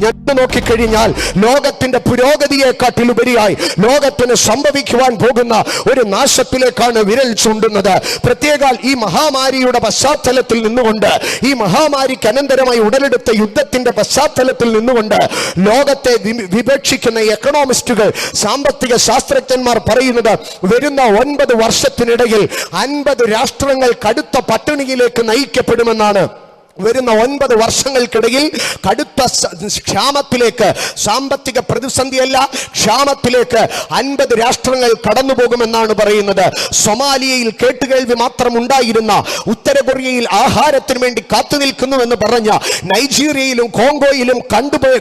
ഞാൻ നോക്കിക്കഴിഞ്ഞാൽ ലോകത്തിന്റെ പുരോഗതിയെക്കാട്ടിലുപരിയായി ലോകത്തിന് സംഭവിക്കുവാൻ പോകുന്ന ഒരു നാശത്തിലേക്കാണ് വിരൽ ചൂണ്ടുന്നത്. പ്രത്യേകാൽ ഈ മഹാമാരിയുടെ പശ്ചാത്തലത്തിൽ നിന്നുകൊണ്ട്, ഈ മഹാമാരിക്ക് അനന്തരമായി ഉടലെടുത്ത യുദ്ധത്തിന്റെ പശ്ചാത്തലത്തിൽ നിന്നുകൊണ്ട് ലോകത്തെ വിവക്ഷിക്കുന്ന എക്കണോമിസ്റ്റുകൾ, സാമ്പത്തിക ശാസ്ത്രജ്ഞന്മാർ പറയുന്നത് വരുന്ന 9 വർഷത്തിനിടയിൽ 50 രാഷ്ട്രങ്ങൾ കടുത്ത പട്ടിണിയിലേക്ക് നയിക്കപ്പെടുമെന്നാണ്. വരുന്ന 9 വർഷങ്ങൾക്കിടയിൽ കടുത്ത ക്ഷാമത്തിലേക്ക്, സാമ്പത്തിക പ്രതിസന്ധിയല്ല ക്ഷാമത്തിലേക്ക് 50 രാഷ്ട്രങ്ങൾ കടന്നു പോകുമെന്നാണ് പറയുന്നത്. സൊമാലിയയിൽ കേട്ടുകേൾവി മാത്രം ഉണ്ടായിരുന്ന, ഉത്തര കൊറിയയിൽ ആഹാരത്തിന് വേണ്ടി കാത്തു നിൽക്കുന്നുവെന്ന് പറഞ്ഞ, നൈജീരിയയിലും കോങ്കോയിലും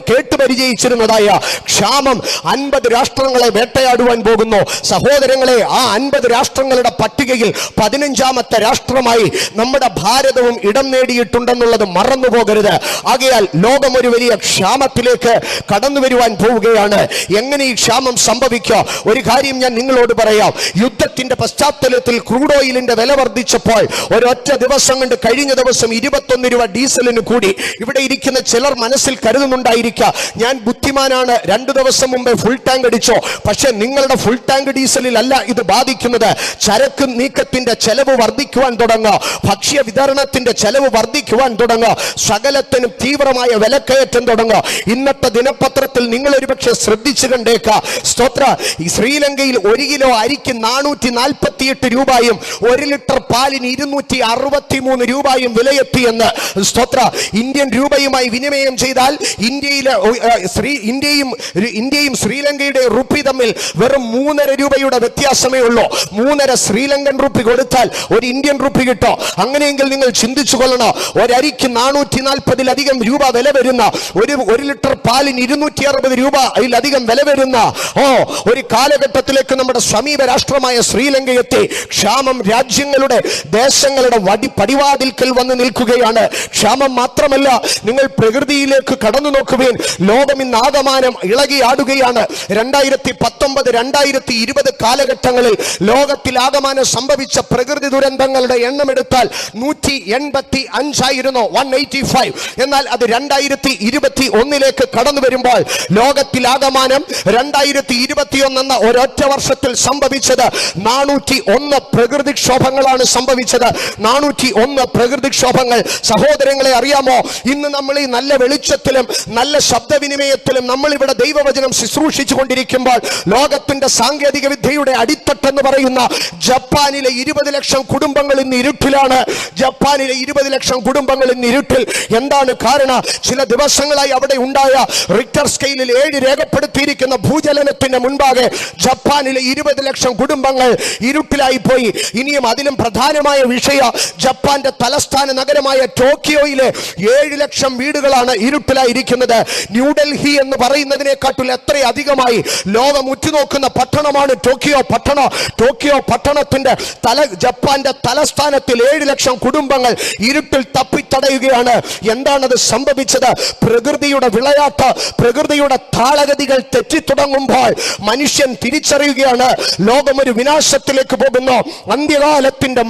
കേട്ടുപരിചയിച്ചിരുന്നതായ ക്ഷാമം 50 രാഷ്ട്രങ്ങളെ വേട്ടയാടുവാൻ പോകുന്നു. സഹോദരങ്ങളെ, ആ 50 രാഷ്ട്രങ്ങളുടെ പട്ടികയിൽ 15ാമത്തെ രാഷ്ട്രമായി നമ്മുടെ ഭാരതവും ഇടം നേടിയിട്ടുണ്ടെന്ന് മറന്നു പോകരുത്. ആകയാൽ ലോകം ഒരു വലിയ ക്ഷാമത്തിലേക്ക് കടന്നു വരുവാൻ പോവുകയാണ്. എങ്ങനെ ഈ ക്ഷാമം സംഭവിക്കുക? ഒരു കാര്യം ഞാൻ നിങ്ങളോട് പറയാം. യുദ്ധത്തിന്റെ പശ്ചാത്തലത്തിൽ ക്രൂഡ് ഓയിലിന്റെ വില വർദ്ധിച്ചപ്പോൾ ഒരൊറ്റ ദിവസം കൊണ്ട്, കഴിഞ്ഞ ദിവസം 21 രൂപ ഡീസലിന് കൂടി. ഇവിടെ ഇരിക്കുന്ന ചിലർ മനസ്സിൽ കരുതുന്നുണ്ടായിരിക്കാം, ഞാൻ ബുദ്ധിമാനാണ്, 2 ദിവസം മുമ്പേ ഫുൾ ടാങ്ക് അടിച്ചോ. പക്ഷെ നിങ്ങളുടെ ഫുൾ ടാങ്ക് ഡീസലിൽ അല്ല ഇത് ബാധിക്കുന്നത്. ചരക്ക് നീക്കത്തിന്റെ ചെലവ് വർദ്ധിക്കുവാൻ തുടങ്ങുക, ഭക്ഷ്യ വിതരണത്തിന്റെ ചെലവ് വർദ്ധിക്കുവാൻ തുടങ്ങുക, സകലത്തിനും തീവ്രമായ വിലക്കയറ്റം തുടങ്ങുക. ഇന്നത്തെ ദിനപത്രത്തിൽ നിങ്ങൾ ഒരുപക്ഷെ ശ്രദ്ധിച്ചു കണ്ടേക്കാം. സ്തോത്ര, ശ്രീലങ്കയിൽ 1 കിലോ അരിക്ക് 448 രൂപയും 1 ലിറ്റർ പാലിന് 263 രൂപയും വിലയെത്തിയെന്ന്. സ്തോത്ര, ഇന്ത്യൻ രൂപയുമായി വിനിമയം ചെയ്താൽ ഇന്ത്യയും ശ്രീലങ്കയുടെ റുപ്പി തമ്മിൽ വെറും 3.5 രൂപയുടെ വ്യത്യാസമേ ഉള്ളൂ. 3.5 ശ്രീലങ്കൻ റുപ്പി കൊടുത്താൽ ഒരു ഇന്ത്യൻ റുപ്പി കിട്ടോ? അങ്ങനെയെങ്കിൽ നിങ്ങൾ ചിന്തിച്ചു കൊള്ളണം, ഒരരിക്ക് 440-ലധികം രൂപ വില വരുന്ന, 1 ലിറ്റർ പാലിന് 260 രൂപയിലധികം വില വരുന്ന ഒരു കാലഘട്ടത്തിലേക്ക് നമ്മുടെ സമീപ രാഷ്ട്രമായ ശ്രീലങ്ക എത്തി. ക്ഷാമം രാജ്യങ്ങളുടെ, ദേശങ്ങളുടെ പടിവാതിൽക്കൽ വന്ന് നിൽക്കുകയാണ്. ക്ഷാമം മാത്രമല്ല, നിങ്ങൾ പ്രകൃതിയിലേക്ക് കടന്നു നോക്കുവേൻ. ലോകം ഇന്ന് ആകമാനം ഇളകിയാടുകയാണ്. 2019-2020 കാലഘട്ടങ്ങളിൽ ലോകത്തിൽ ആകമാനം സംഭവിച്ച പ്രകൃതി ദുരന്തങ്ങളുടെ എണ്ണമെടുത്താൽ 185 ആയിരുന്നു, 185. എന്നാൽ അത് 2021 കടന്നു വരുമ്പോൾ ലോകത്തിൽ ആകമാനം 2021 എന്ന ഒരൊറ്റ വർഷത്തിൽ സംഭവിച്ചത് 401 പ്രകൃതിക്ഷോഭങ്ങളാണ് സംഭവിച്ചത്. 401 പ്രകൃതിക്ഷോഭങ്ങൾ. സഹോദരങ്ങളെ, അറിയാമോ, ഇന്ന് നമ്മൾ ഈ നല്ല വെളിച്ചത്തിലും നല്ല ശബ്ദവിനിമയത്തിലും നമ്മൾ ഇവിടെ ദൈവവചനം ശുശ്രൂഷിച്ചു കൊണ്ടിരിക്കുമ്പോൾ ലോകത്തിന്റെ സാങ്കേതിക വിദ്യയുടെ അടിത്തട്ടെന്ന് പറയുന്ന ജപ്പാനിലെ 20 ലക്ഷം കുടുംബങ്ങൾ ഇന്ന് ഇരുട്ടിലാണ്. ജപ്പാനിലെ 20 ലക്ഷം കുടുംബങ്ങൾ ഇന്ന് ഇരുട്ടിൽ. എന്താണ് കാരണം? ചില ദിവസങ്ങളായി അവിടെ ഉണ്ടായ റിക്ടർ സ്കെയിലിൽ 7 രേഖപ്പെടുത്തിയിരിക്കുന്ന ഭൂചലനത്തിന്റെ മുൻപാകെ ജപ്പാനിലെ 20 ലക്ഷം കുടുംബങ്ങൾ ഇരുട്ടിലായി പോയി. ഇനിയും അതിലും പ്രധാനമായ വിഷയം, ജപ്പാന്റെ തലസ്ഥാന നഗരമായ ടോക്കിയോയിലെ 7 ലക്ഷം വീടുകളാണ് ഇരുട്ടിലായിരിക്കുന്നത്. ന്യൂഡൽഹി എന്ന് പറയുന്നതിനെക്കാട്ടിൽ എത്രയധികമായി ലോകം ഉറ്റുനോക്കുന്ന പട്ടണമാണ് ടോക്കിയോ പട്ടണം. ടോക്കിയോ പട്ടണത്തിന്റെ ജപ്പാന്റെ തലസ്ഥാനത്തിൽ 7 ലക്ഷം കുടുംബങ്ങൾ ഇരുട്ടിൽ തപ്പിത്തടയുകയാണ്. എന്താണത് സംഭവിച്ചത്? പ്രകൃതിയുടെ വിളയാട്ട്, പ്രകൃതിയുടെ താളഗതികൾ തെറ്റിത്തുടങ്ങുമ്പോൾ മനുഷ്യൻ തിരിച്ചറിയുകയാണ്, ലോകം ഒരു വിനാശത്തിലേക്ക് പോകുന്നു. അന്ത്യകാലത്തിന്റെ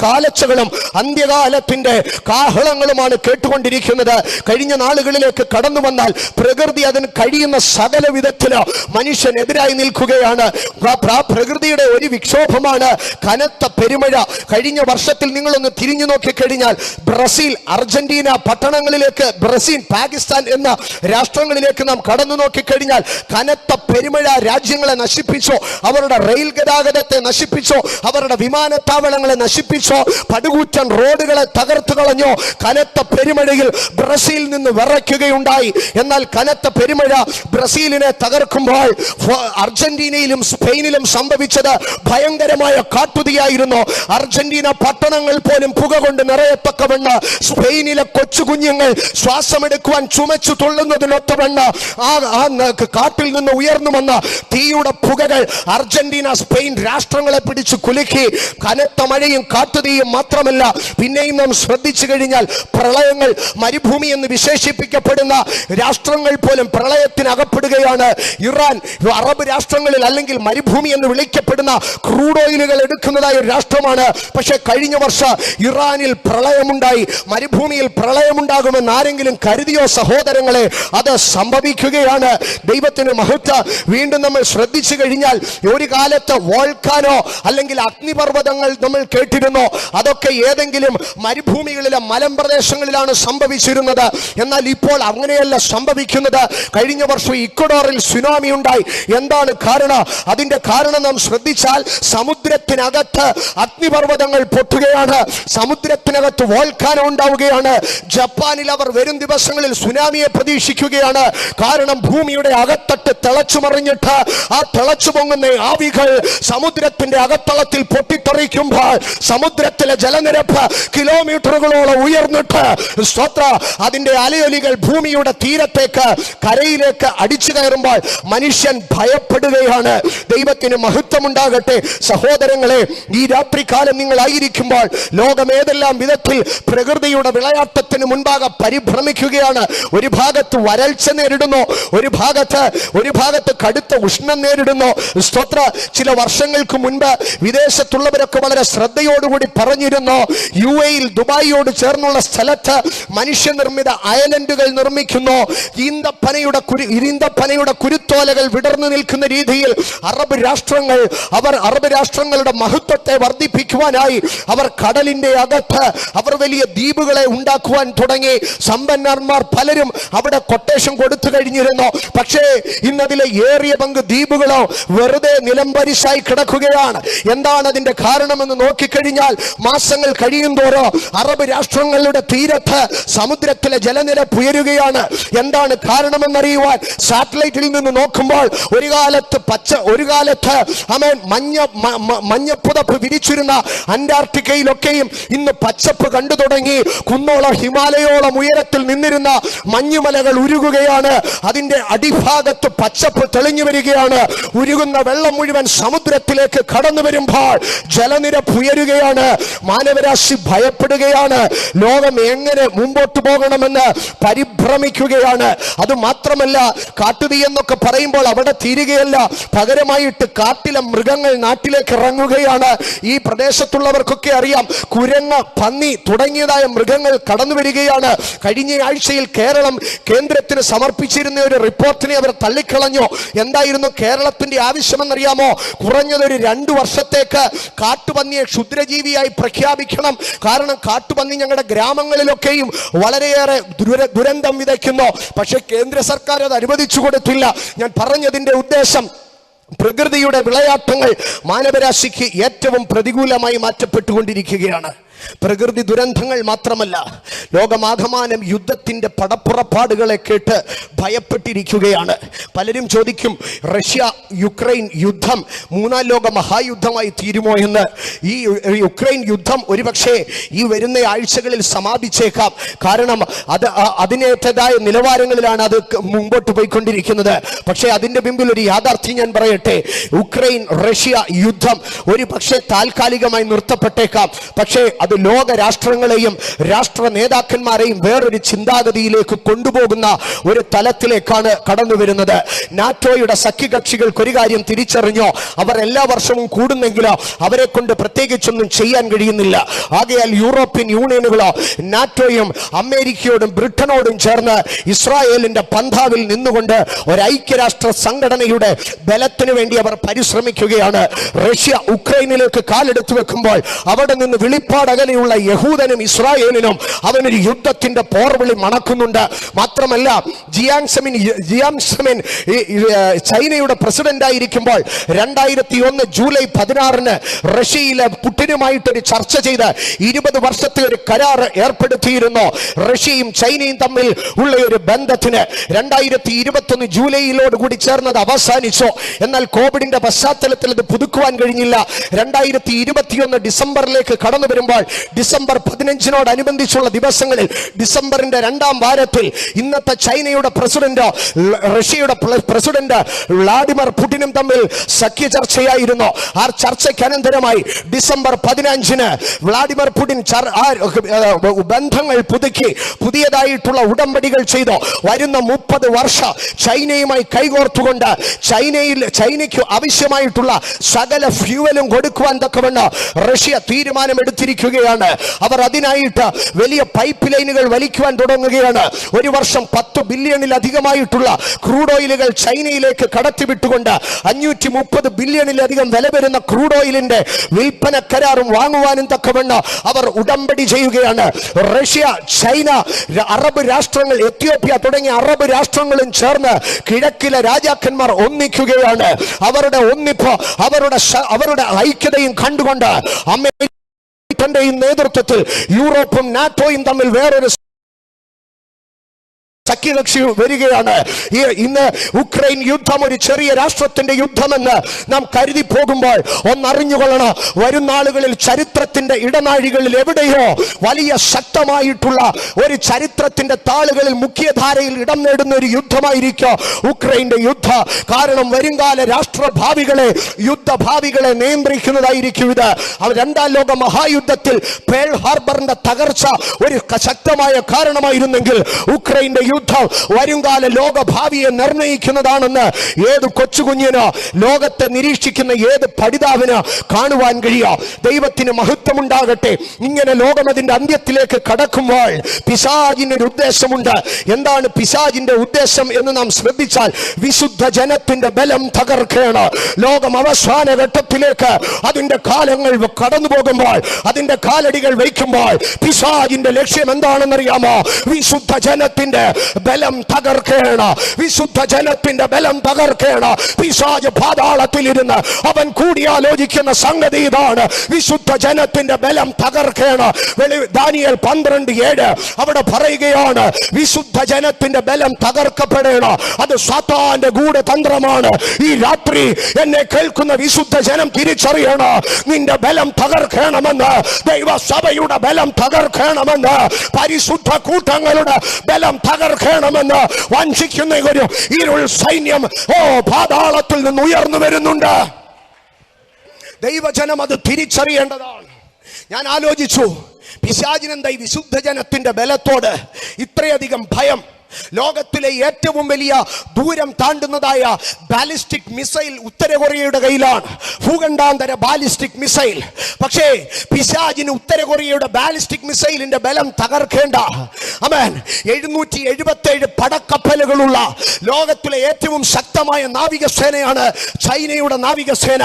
കാലച്ചകളും അന്ത്യകാലത്തിന്റെ കാഹളങ്ങളുമാണ് കേട്ടുകൊണ്ടിരിക്കുന്നത്. കഴിഞ്ഞ നാളുകളിലേക്ക് കടന്നു വന്നാൽ പ്രകൃതി അതിന് കഴിയുന്ന സകല വിധത്തില് മനുഷ്യനെതിരായി നിൽക്കുകയാണ്. പ്രകൃതിയുടെ ഒരു വിക്ഷോഭമാണ് കനത്ത പെരുമഴ. കഴിഞ്ഞ വർഷത്തിൽ നിങ്ങളൊന്ന് തിരിഞ്ഞു നോക്കിക്കഴിഞ്ഞാൽ ബ്രസീൽ, അർജന്റീന പട്ടണങ്ങളിലേക്ക്, ബ്രസീൽ, പാകിസ്ഥാൻ എന്ന രാഷ്ട്രങ്ങളിലേക്ക് നാം കടന്നു നോക്കിക്കഴിഞ്ഞാൽ കനത്ത പെരുമഴ രാജ്യങ്ങളെ നശിപ്പിച്ചു. അവരുടെ റെയിൽ ഗതാഗതത്തെ നശിപ്പിച്ചു, അവരുടെ വിമാനത്താവളങ്ങളെ നശിപ്പിച്ചു, പടുകൂറ്റൻ റോഡുകളെ തകർത്തു കളഞ്ഞു. കനത്ത പെരുമഴയിൽ ബ്രസീൽ നിന്ന് വിറയ്ക്കുകയുണ്ടായി. എന്നാൽ കനത്ത പെരുമഴ ബ്രസീലിനെ തകർക്കുമ്പോൾ അർജന്റീനയിലും സ്പെയിനിലും സംഭവിച്ചത് ഭയങ്കരമായ കാട്ടുതീയായിരുന്നു. അർജന്റീന പട്ടണങ്ങൾ പോലും പുക കൊണ്ട് നിറയത്തക്കവണ്ണം സ്പെയിനിലെ കൊച്ചു കുഞ്ഞുങ്ങൾ ശ്വാസമെടുക്കുവാൻ ചുമച്ചു തുള്ളുന്നതിനൊത്തവണ്ണം ആ കാട്ടിൽ നിന്ന് ഉയർന്നു വന്ന തീയുടെ പുകകൾ അർജന്റീന, സ്പെയിൻ രാഷ്ട്രങ്ങളെ പിടിച്ചു കുലുക്കി. കനത്ത മഴയും കാട്ടുതീയും മാത്രമല്ല, പിന്നെയും നാം ശ്രദ്ധിച്ചു കഴിഞ്ഞാൽ പ്രളയങ്ങൾ, മരുഭൂമി എന്ന് വിശേഷിപ്പിക്കപ്പെടുന്ന രാഷ്ട്രങ്ങൾ പോലും പ്രളയത്തിന് അകപ്പെടുകയാണ്. ഇറാൻ അറബ് രാഷ്ട്രങ്ങളിൽ അല്ലെങ്കിൽ മരുഭൂമി എന്ന് വിളിക്കപ്പെടുന്ന ക്രൂഡ് ഓയിലുകൾ എടുക്കുന്നതായ ഒരു രാഷ്ട്രമാണ്. പക്ഷെ കഴിഞ്ഞ വർഷം ഇറാനിൽ പ്രളയമുണ്ടായി. മരുഭൂമിയിൽ പ്രളയമുണ്ടാകുമെന്ന് ആരെങ്കിലും കരുതിയോ സഹോദരങ്ങളെ? അത് സംഭവിക്കുകയാണ്. ദൈവത്തിന് മഹത്വം. വീണ്ടും നമ്മൾ ശ്രദ്ധിച്ചു കഴിഞ്ഞാൽ ഒരു കാലത്ത് വോൾക്കാനോ അല്ലെങ്കിൽ അഗ്നിപർവ്വതങ്ങൾ നമ്മൾ കേട്ടിരുന്നോ? അതൊക്കെ ഏതെങ്കിലും മരുഭൂമികളിലെ മലമ്പ്രദേശങ്ങളിലാണ് സംഭവിച്ചിരുന്നത്. എന്നാൽ ഇപ്പോൾ അങ്ങനെയല്ല സംഭവിക്കുന്നത്. കഴിഞ്ഞ വർഷം ഇക്വഡോറിൽ സുനാമി ഉണ്ടായി. എന്താണ് കാരണം? അതിന്റെ കാരണം നാം ശ്രദ്ധിച്ചാൽ സമുദ്രത്തിനകത്ത് അഗ്നിപർവ്വതങ്ങൾ പൊട്ടുകയാണ്, സമുദ്രത്തിനകത്ത് വോൾക്കാനോ ഉണ്ടാവുകയാണ്. ജപ്പാനിൽ അവർ വരും ദിവസങ്ങളിൽ സുനാമിയെ പ്രതീക്ഷിക്കുകയാണ്. കാരണം ഭൂമിയുടെ അകത്തട്ട് തിളച്ചു മറിഞ്ഞിട്ട് ആ തിളച്ചു പൊങ്ങുന്ന ആവികൾ സമുദ്രത്തിന്റെ അകത്തളത്തിൽ പൊട്ടിത്തെറിക്കുമ്പോൾ സമുദ്രത്തിലെ ജലനിരപ്പ് കിലോമീറ്ററുകളോളം ഉയർന്നിട്ട് സ്തോത്ര അതിന്റെ അലയൊലികൾ ഭൂമിയുടെ തീരത്തേക്ക് കരയിലേക്ക് അടിച്ചു കയറുമ്പോൾ മനുഷ്യൻ ഭയപ്പെടുകയാണ്. ദൈവത്തിന് മഹത്വമുണ്ടാകട്ടെ. സഹോദരങ്ങളെ, ഈ രാത്രികാലം നിങ്ങളായിരിക്കുമ്പോൾ ലോകം ഏതെല്ലാം വിധത്തിൽ പ്രകൃതിയുടെ വിളയാട്ടത്തിന് മുൻപാകെ പരിഭ്രമിക്കുകയാണ്. ഒരു ഭാഗത്ത് വരൾച്ച നേരിടുന്നു, ഒരു ഭാഗത്ത് കടുത്ത ഉഷ്ണം നേരിടുന്നു. സ്തോത്ര ചില വർഷങ്ങൾക്ക് മുൻപ് വിദേശത്തുള്ളവരൊക്കെ വളരെ ശ്രദ്ധയോടുകൂടി പറഞ്ഞിരുന്നു, UAE ദുബായിയോട് ചേർന്നുള്ള സ്ഥലത്ത് മനുഷ്യനിർമ്മിത ഐലൻഡുകൾ നിർമ്മിക്കുന്നു. ഈന്തപ്പനയുടെ കുരുത്തോലകൾ വിടർന്നു നിൽക്കുന്ന രീതിയിൽ അറബ് രാഷ്ട്രങ്ങളുടെ മഹത്വത്തെ വർദ്ധിപ്പിക്കുവാനായി അവർ കടലിന്റെ അകത്ത് അവർ വലിയ ദ്വീപുകളെ ഉണ്ടാക്കുവാൻ തുടങ്ങി. സമ്പന്നന്മാർ പലരും അവിടെ കൊട്ടേഷൻ കൊടുത്തു കഴിഞ്ഞിരുന്നു. പക്ഷേ ഇന്നതിലെ ഏറിയ പങ്ക് ദ്വീപുകളോ വെറുതെ നിലംപരിശായി കിടക്കുകയാണ്. എന്താണ് അതിന്റെ കാരണമെന്ന് നോക്കിക്കഴിഞ്ഞാൽ മാസങ്ങൾ കഴിയുന്തോറും അറബ് രാഷ്ട്രങ്ങളുടെ തീരത്ത് സമുദ്രത്തിലെ ജലനിരപ്പ് ഉയരുകയാണ്. എന്താണ് കാരണമെന്നറിയുവാൻ സാറ്റലൈറ്റിൽ നിന്ന് നോക്കുമ്പോൾ ഒരു കാലത്ത് മഞ്ഞപ്പുതപ്പ് വിരിച്ചിരുന്ന അന്റാർട്ടിക്കയിലൊക്കെയും ഇന്ന് പച്ചപ്പ് കണ്ടു തുടങ്ങി. കുന്നോളം ഹിമാലയോളം ഉയരത്തിൽ നിന്നിരുന്ന മഞ്ഞുമലകൾ ഉരുകുകയാണ്. അതിന്റെ അടിഭാഗത്ത് പച്ചപ്പ് തെളിഞ്ഞു വരികയാണ്. ഉരുകുന്ന വെള്ളം മുഴുവൻ സമുദ്രത്തിലേക്ക് കടന്നു വരുമ്പോൾ ജലനിരപ്പ് ഉയരുകയാണ്. മാനവരാശി ഭയപ്പെടുകയാണ്. ലോകം എങ്ങനെ മുമ്പോട്ട് പോകണമെന്ന് പരിഭ്രമിക്കുകയാണ്. അത് മാത്രമല്ല, കാട്ടുതീ എന്നൊക്കെ പറയുമ്പോൾ അവിടെ തീരുകയല്ല, പകരമായിട്ട് കാട്ടിലെ മൃഗങ്ങൾ നാട്ടിലേക്ക് ഇറങ്ങുകയാണ്. ഈ പ്രദേശത്തുള്ളവർക്കൊക്കെ അറിയാം, കുരങ്ങ്, പന്നി തുടങ്ങിയതായ മൃഗങ്ങൾ കടന്നു വരികയാണ്. കഴിഞ്ഞ ആഴ്ചയിൽ കേരളം കേന്ദ്രത്തിന് സമർപ്പിച്ചിരുന്ന ഒരു റിപ്പോർട്ടിനെ അവർ തള്ളിക്കളഞ്ഞു. എന്തായിരുന്നു കേരളത്തിന്റെ ആവശ്യമെന്നറിയാമോ? കുറഞ്ഞതൊരു 2 വർഷത്തേക്ക് കാട്ടുപന്നിയെ ക്ഷുദ്രജീവിയായി പ്രഖ്യാപിക്കണം. കാരണം കാട്ടുപന്നി ഞങ്ങളുടെ ഗ്രാമങ്ങളിലൊക്കെയും വളരെയേറെ ദുരന്തം വിതയ്ക്കുന്നു. പക്ഷെ കേന്ദ്ര സർക്കാർ അത് അനുവദിച്ചു കൊടുത്തില്ല. ഞാൻ പറഞ്ഞതിന്റെ ഉദ്ദേശം, പ്രകൃതിയുടെ വിളയാട്ടങ്ങൾ മാനവരാശിക്ക് ഏറ്റവും പ്രതികൂലമായി മാറ്റപ്പെട്ടുകൊണ്ടിരിക്കുകയാണ്. പ്രകൃതി ദുരന്തങ്ങൾ മാത്രമല്ല, ലോകമാകമാനം യുദ്ധത്തിന്റെ പടപ്പുറപ്പാടുകളെ കേട്ട് ഭയപ്പെട്ടിരിക്കുകയാണ്. പലരും ചോദിക്കും, റഷ്യ യുക്രൈൻ യുദ്ധം 3ാം ലോക മഹായുദ്ധമായി തീരുമോ എന്ന്. ഈ യുക്രൈൻ യുദ്ധം ഒരുപക്ഷെ ഈ വരുന്ന ആഴ്ചകളിൽ സമാപിച്ചേക്കാം. കാരണം അതിനേറ്റതായ നിലവാരങ്ങളിലാണ് അത് മുമ്പോട്ട് പോയിക്കൊണ്ടിരിക്കുന്നത്. പക്ഷേ അതിന്റെ മുമ്പിൽ ഒരു യാഥാർത്ഥ്യം ഞാൻ പറയട്ടെ. യുക്രൈൻ റഷ്യ യുദ്ധം ഒരു പക്ഷേ താൽക്കാലികമായി നിർത്തപ്പെട്ടേക്കാം. പക്ഷേ അത് ലോക രാഷ്ട്രങ്ങളെയും രാഷ്ട്ര നേതാക്കന്മാരെയും വേറൊരു ചിന്താഗതിയിലേക്ക് കൊണ്ടുപോകുന്ന ഒരു തലത്തിലേക്കാണ് കടന്നു വരുന്നത്. നാറ്റോയുടെ സഖ്യകക്ഷികൾക്ക് ഒരു കാര്യം തിരിച്ചറിഞ്ഞോ, അവർ എല്ലാ വർഷവും കൂടുന്നെങ്കിലോ അവരെ കൊണ്ട് പ്രത്യേകിച്ചൊന്നും ചെയ്യാൻ കഴിയുന്നില്ല. ആകയാൽ യൂറോപ്യൻ യൂണിയനുകളോ നാറ്റോയും അമേരിക്കയോടും ബ്രിട്ടനോടും ചേർന്ന് ഇസ്രായേലിന്റെ പന്ഥാവിൽ നിന്നുകൊണ്ട് ഒരു ഐക്യരാഷ്ട്ര സംഘടനയുടെ ബലത്തിന് വേണ്ടി അവർ പരിശ്രമിക്കുകയാണ്. റഷ്യ ഉക്രൈനിലേക്ക് കാലെടുത്തു വെക്കുമ്പോൾ അവിടെ നിന്ന് വിളിപ്പാടകനെയുള്ള യഹൂദനും ഇസ്രായേലിനും അവനൊരു യുദ്ധത്തിന്റെ പോർവിളി മണക്കുന്നുണ്ട്. മാത്രമല്ല, ജിയാങ്സമിൻ ചൈനയുടെ പ്രസിഡന്റ് ആയിരിക്കുമ്പോൾ 2001 ജൂലൈ 16 റഷ്യയിലെ പുടിനുമായിട്ടൊരു ചർച്ച ചെയ്ത് 20 വർഷത്തെ ഒരു കരാർ ഏർപ്പെടുത്തിയിരുന്നു. റഷ്യയും ചൈനയും തമ്മിൽ ഉള്ള ഒരു ബന്ധത്തിന് 2021 ജൂലൈയിലോട് കൂടി ചേർന്നത് അവസാനിച്ചു. എന്നാൽ കോവിഡിന്റെ പശ്ചാത്തലത്തിൽ അത് പുതുക്കുവാൻ കഴിഞ്ഞില്ല. 2021 ഡിസംബറിലേക്ക് കടന്നു വരുമ്പോൾ ഡിസംബർ 15 ദിവസങ്ങളിൽ ഡിസംബറിന്റെ 2ാം വാരത്തിൽ ഇന്നത്തെ ചൈനയുടെ പ്രസിഡന്റ് റഷ്യയുടെ പ്രസിഡന്റ് വ്ളാഡിമിർ പുടിനും തമ്മിൽ സഖ്യ ചർച്ചയായിരുന്നു. ആ ചർച്ചയ്ക്ക് അനന്തരമായി ഡിസംബർ 15 വ്ളാഡിമിർ പുടിൻ ബന്ധങ്ങൾ പുതുക്കി പുതിയതായിട്ടുള്ള ഉടമ്പടികൾ ചെയ്തു. വരുന്ന 30 വർഷം ചൈനയുമായി കൈകോർത്തുകൊണ്ട് ചൈനയ്ക്ക് ആവശ്യമായിട്ടുള്ള സകല ഫ്യൂവലും കൊടുക്കുവാൻ തക്കവണ്ണം റഷ്യ തീരുമാനമെടുത്തിരിക്കുക. തുടങ്ങുകയാണ്. അവർ അതിനായിട്ട് വലിയ പൈപ്പ് ലൈനുകൾ വലിക്കുവാൻ തുടങ്ങുകയാണ്. ഒരു വർഷം 10 ബില്യണിലധികമായിട്ടുള്ള ക്രൂഡ് ഓയിലുകൾ ചൈനയിലേക്ക് കടത്തിവിട്ടുകൊണ്ട് 530 ബില്യണിലധികം വില വരുന്ന ക്രൂഡ് ഓയിലിന്റെ വിൽപ്പന കരാറും വാങ്ങുവാനും തക്കവണ്ണം അവർ ഉടമ്പടി ചെയ്യുകയാണ്. റഷ്യ, ചൈന, അറബ് രാഷ്ട്രങ്ങൾ, എത്യോപ്യ തുടങ്ങിയ അറബ് രാഷ്ട്രങ്ങളും ചേർന്ന് കിഴക്കിലെ രാജാക്കന്മാർ ഒന്നിക്കുകയാണ്. അവരുടെ ഒന്നിപ്പ്, അവരുടെ ഐക്യതയും കണ്ടുകൊണ്ട് അമേരിക്കന്റെ നേതൃത്വത്തിൽ യൂറോപ്പും നാറ്റോയും തമ്മിൽ വേറൊരു സഖ്യകക്ഷി വരികയാണ്. ഇന്ന് ഉക്രൈൻ യുദ്ധം ഒരു ചെറിയ രാഷ്ട്രത്തിന്റെ യുദ്ധമെന്ന് നാം കരുതി പോകുമ്പോൾ ഒന്നറിഞ്ഞുകൊള്ളണം, വരും നാളുകളിൽ ചരിത്രത്തിന്റെ ഇടനാഴികളിൽ എവിടെയോ വലിയ ശക്തമായിട്ടുള്ള ഒരു ചരിത്രത്തിന്റെ താളുകളിൽ മുഖ്യധാരയിൽ ഇടം നേടുന്ന ഒരു യുദ്ധമായിരിക്കും ഉക്രൈന്റെ യുദ്ധം. കാരണം വരുംകാല രാഷ്ട്രഭാവികളെ, യുദ്ധഭാവികളെ നിയന്ത്രിക്കുന്നതായിരിക്കും ഇത്. രണ്ടാം ലോക മഹായുദ്ധത്തിൽ പേൾ ഹാർബറിന്റെ തകർച്ച ഒരു ശക്തമായ കാരണമായിരുന്നെങ്കിൽ ഉക്രൈന്റെ യുദ്ധം വരുംകാല ലോകഭാവിയെ നിർണയിക്കുന്നതാണെന്ന് ഏത് കൊച്ചുകുഞ്ഞിനോ ലോകത്തെ നിരീക്ഷിക്കുന്ന ഏത് പഠിതാവിനോ കാണുവാൻ കഴിയും. ദൈവത്തിന് മഹത്വമുണ്ടാകട്ടെ. ഇങ്ങനെ ലോകം അതിന്റെ അന്ത്യത്തിലേക്ക് കടക്കുമ്പോൾ പിശാചിനൊരു ഉദ്ദേശമുണ്ട്. എന്താണ് പിശാചിന്റെ ഉദ്ദേശം എന്ന് നാം ശ്രദ്ധിച്ചാൽ, വിശുദ്ധ ജനത്തിന്റെ ബലം തകർക്കുകയാണ്. ലോകം അവസാന ഘട്ടത്തിലേക്ക് അതിന്റെ കാലങ്ങൾ കടന്നു പോകുമ്പോൾ, അതിന്റെ കാലടികൾ വയ്ക്കുമ്പോൾ പിശാചിന്റെ ലക്ഷ്യം എന്താണെന്നറിയാമോ? വിശുദ്ധ ജനത്തിന്റെ ബലം തകർക്കേണ്. വിശുദ്ധ ജനത്തിന്റെ ബലം തകർക്കേണ്. പിശാച് പാതാളത്തിലിരുന്ന് അവൻ കൂടിയാലോചിക്കുന്ന സംഗതി ഇതാണ്: വിശുദ്ധ ജനത്തിന്റെ ബലം തകർക്കേണ്. ദാനിയേൽ 12:7 അവിടെ പറയുകയാണ്, വിശുദ്ധ ജനത്തിന്റെ ബലം തകർക്കപ്പെടേണം. അത് സാത്താന്റെ ഗൂഢതന്ത്രമാണ്. ഈ രാത്രി എന്നെ കേൾക്കുന്ന വിശുദ്ധ ജനം തിരിച്ചറിയണം, നിന്റെ ബലം തകർക്കണമെന്ന്, ദൈവസഭയുടെ ബലം തകർക്കണമെന്ന്, പരിശുദ്ധ കൂട്ടങ്ങളുടെ ബലം തകർക്കണമെന്ന് വഞ്ചിക്കുന്ന ഒരു ഇരുൾ സൈന്യം പാതാളത്തിൽ നിന്ന് ഉയർന്നു വരുന്നുണ്ട്. ദൈവജനം അത് തിരിച്ചറിയേണ്ടതാണ്. ഞാൻ ആലോചിച്ചു, പിശാചിനെന്താ ഈ വിശുദ്ധ ജനത്തിന്റെ ബലത്തോട് ഇത്രയധികം ഭയം? ലോകത്തിലെ ഏറ്റവും വലിയ ദൂരം താണ്ടുന്നതായ ബാലിസ്റ്റിക് മിസൈൽ ഉത്തര കൊറിയയുടെ കയ്യിലാണ്, ഭൂഖണ്ഡാന്തര ബാലിസ്റ്റിക് മിസൈൽ. പക്ഷേ പിശാചിന് ഉത്തര കൊറിയയുടെ ബാലിസ്റ്റിക് മിസൈലിന്റെ ബലം തകർക്കേണ്ട. ആമേൻ. 777 പടക്കപ്പലുകളുള്ള ലോകത്തിലെ ഏറ്റവും ശക്തമായ നാവികസേനയാണ് ചൈനയുടെ നാവികസേന.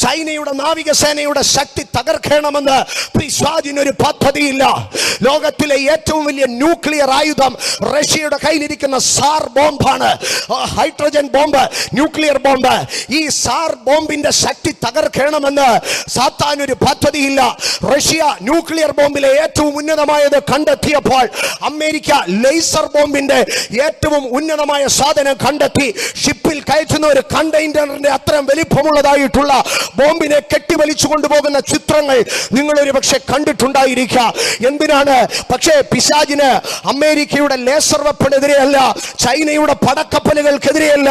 ചൈനയുടെ നാവികസേനയുടെ ശക്തി തകർക്കണമെന്ന് പിശാചിനൊരു പദ്ധതിയില്ല. ലോകത്തിലെ ഏറ്റവും വലിയ ന്യൂക്ലിയർ ആയുധം റഷ്യയുടെ കയ്യിലിരിക്കുന്ന സാർ ബോംബാണ്, ഹൈഡ്രജൻ ബോംബ്, ന്യൂക്ലിയർ ബോംബ്. ഈ സാർ ബോംബിന്റെ ശക്തി തകർക്കണമെന്ന് സാത്താനൊരു പദ്ധതിയില്ല. റഷ്യ ന്യൂക്ലിയർ ബോംബിലെ ഏറ്റവും ഉന്നതമായത് കണ്ടെത്തിയപ്പോൾ അമേരിക്ക ലേസർ ബോംബിന്റെ ഏറ്റവും ഉന്നതമായ സാധനം കണ്ടെത്തി. ഷിപ്പിൽ കയറ്റുന്ന ഒരു കണ്ടെയ്നറിന്റെ അത്രയും വലിപ്പമുള്ളതായിട്ടുള്ള ബോംബിനെ കെട്ടിവലിച്ചു കൊണ്ടുപോകുന്ന ചിത്രങ്ങൾ നിങ്ങൾ ഒരു പക്ഷെ കണ്ടിട്ടുണ്ടായിരിക്കാം. എന്തിനാണ്? പക്ഷേ പിശാചിന് അമേരിക്കയുടെ ലേസർ വെപ്പണെതിരെയല്ല, ചൈനയുടെ പടക്കപ്പലുകൾക്കെതിരെയല്ല,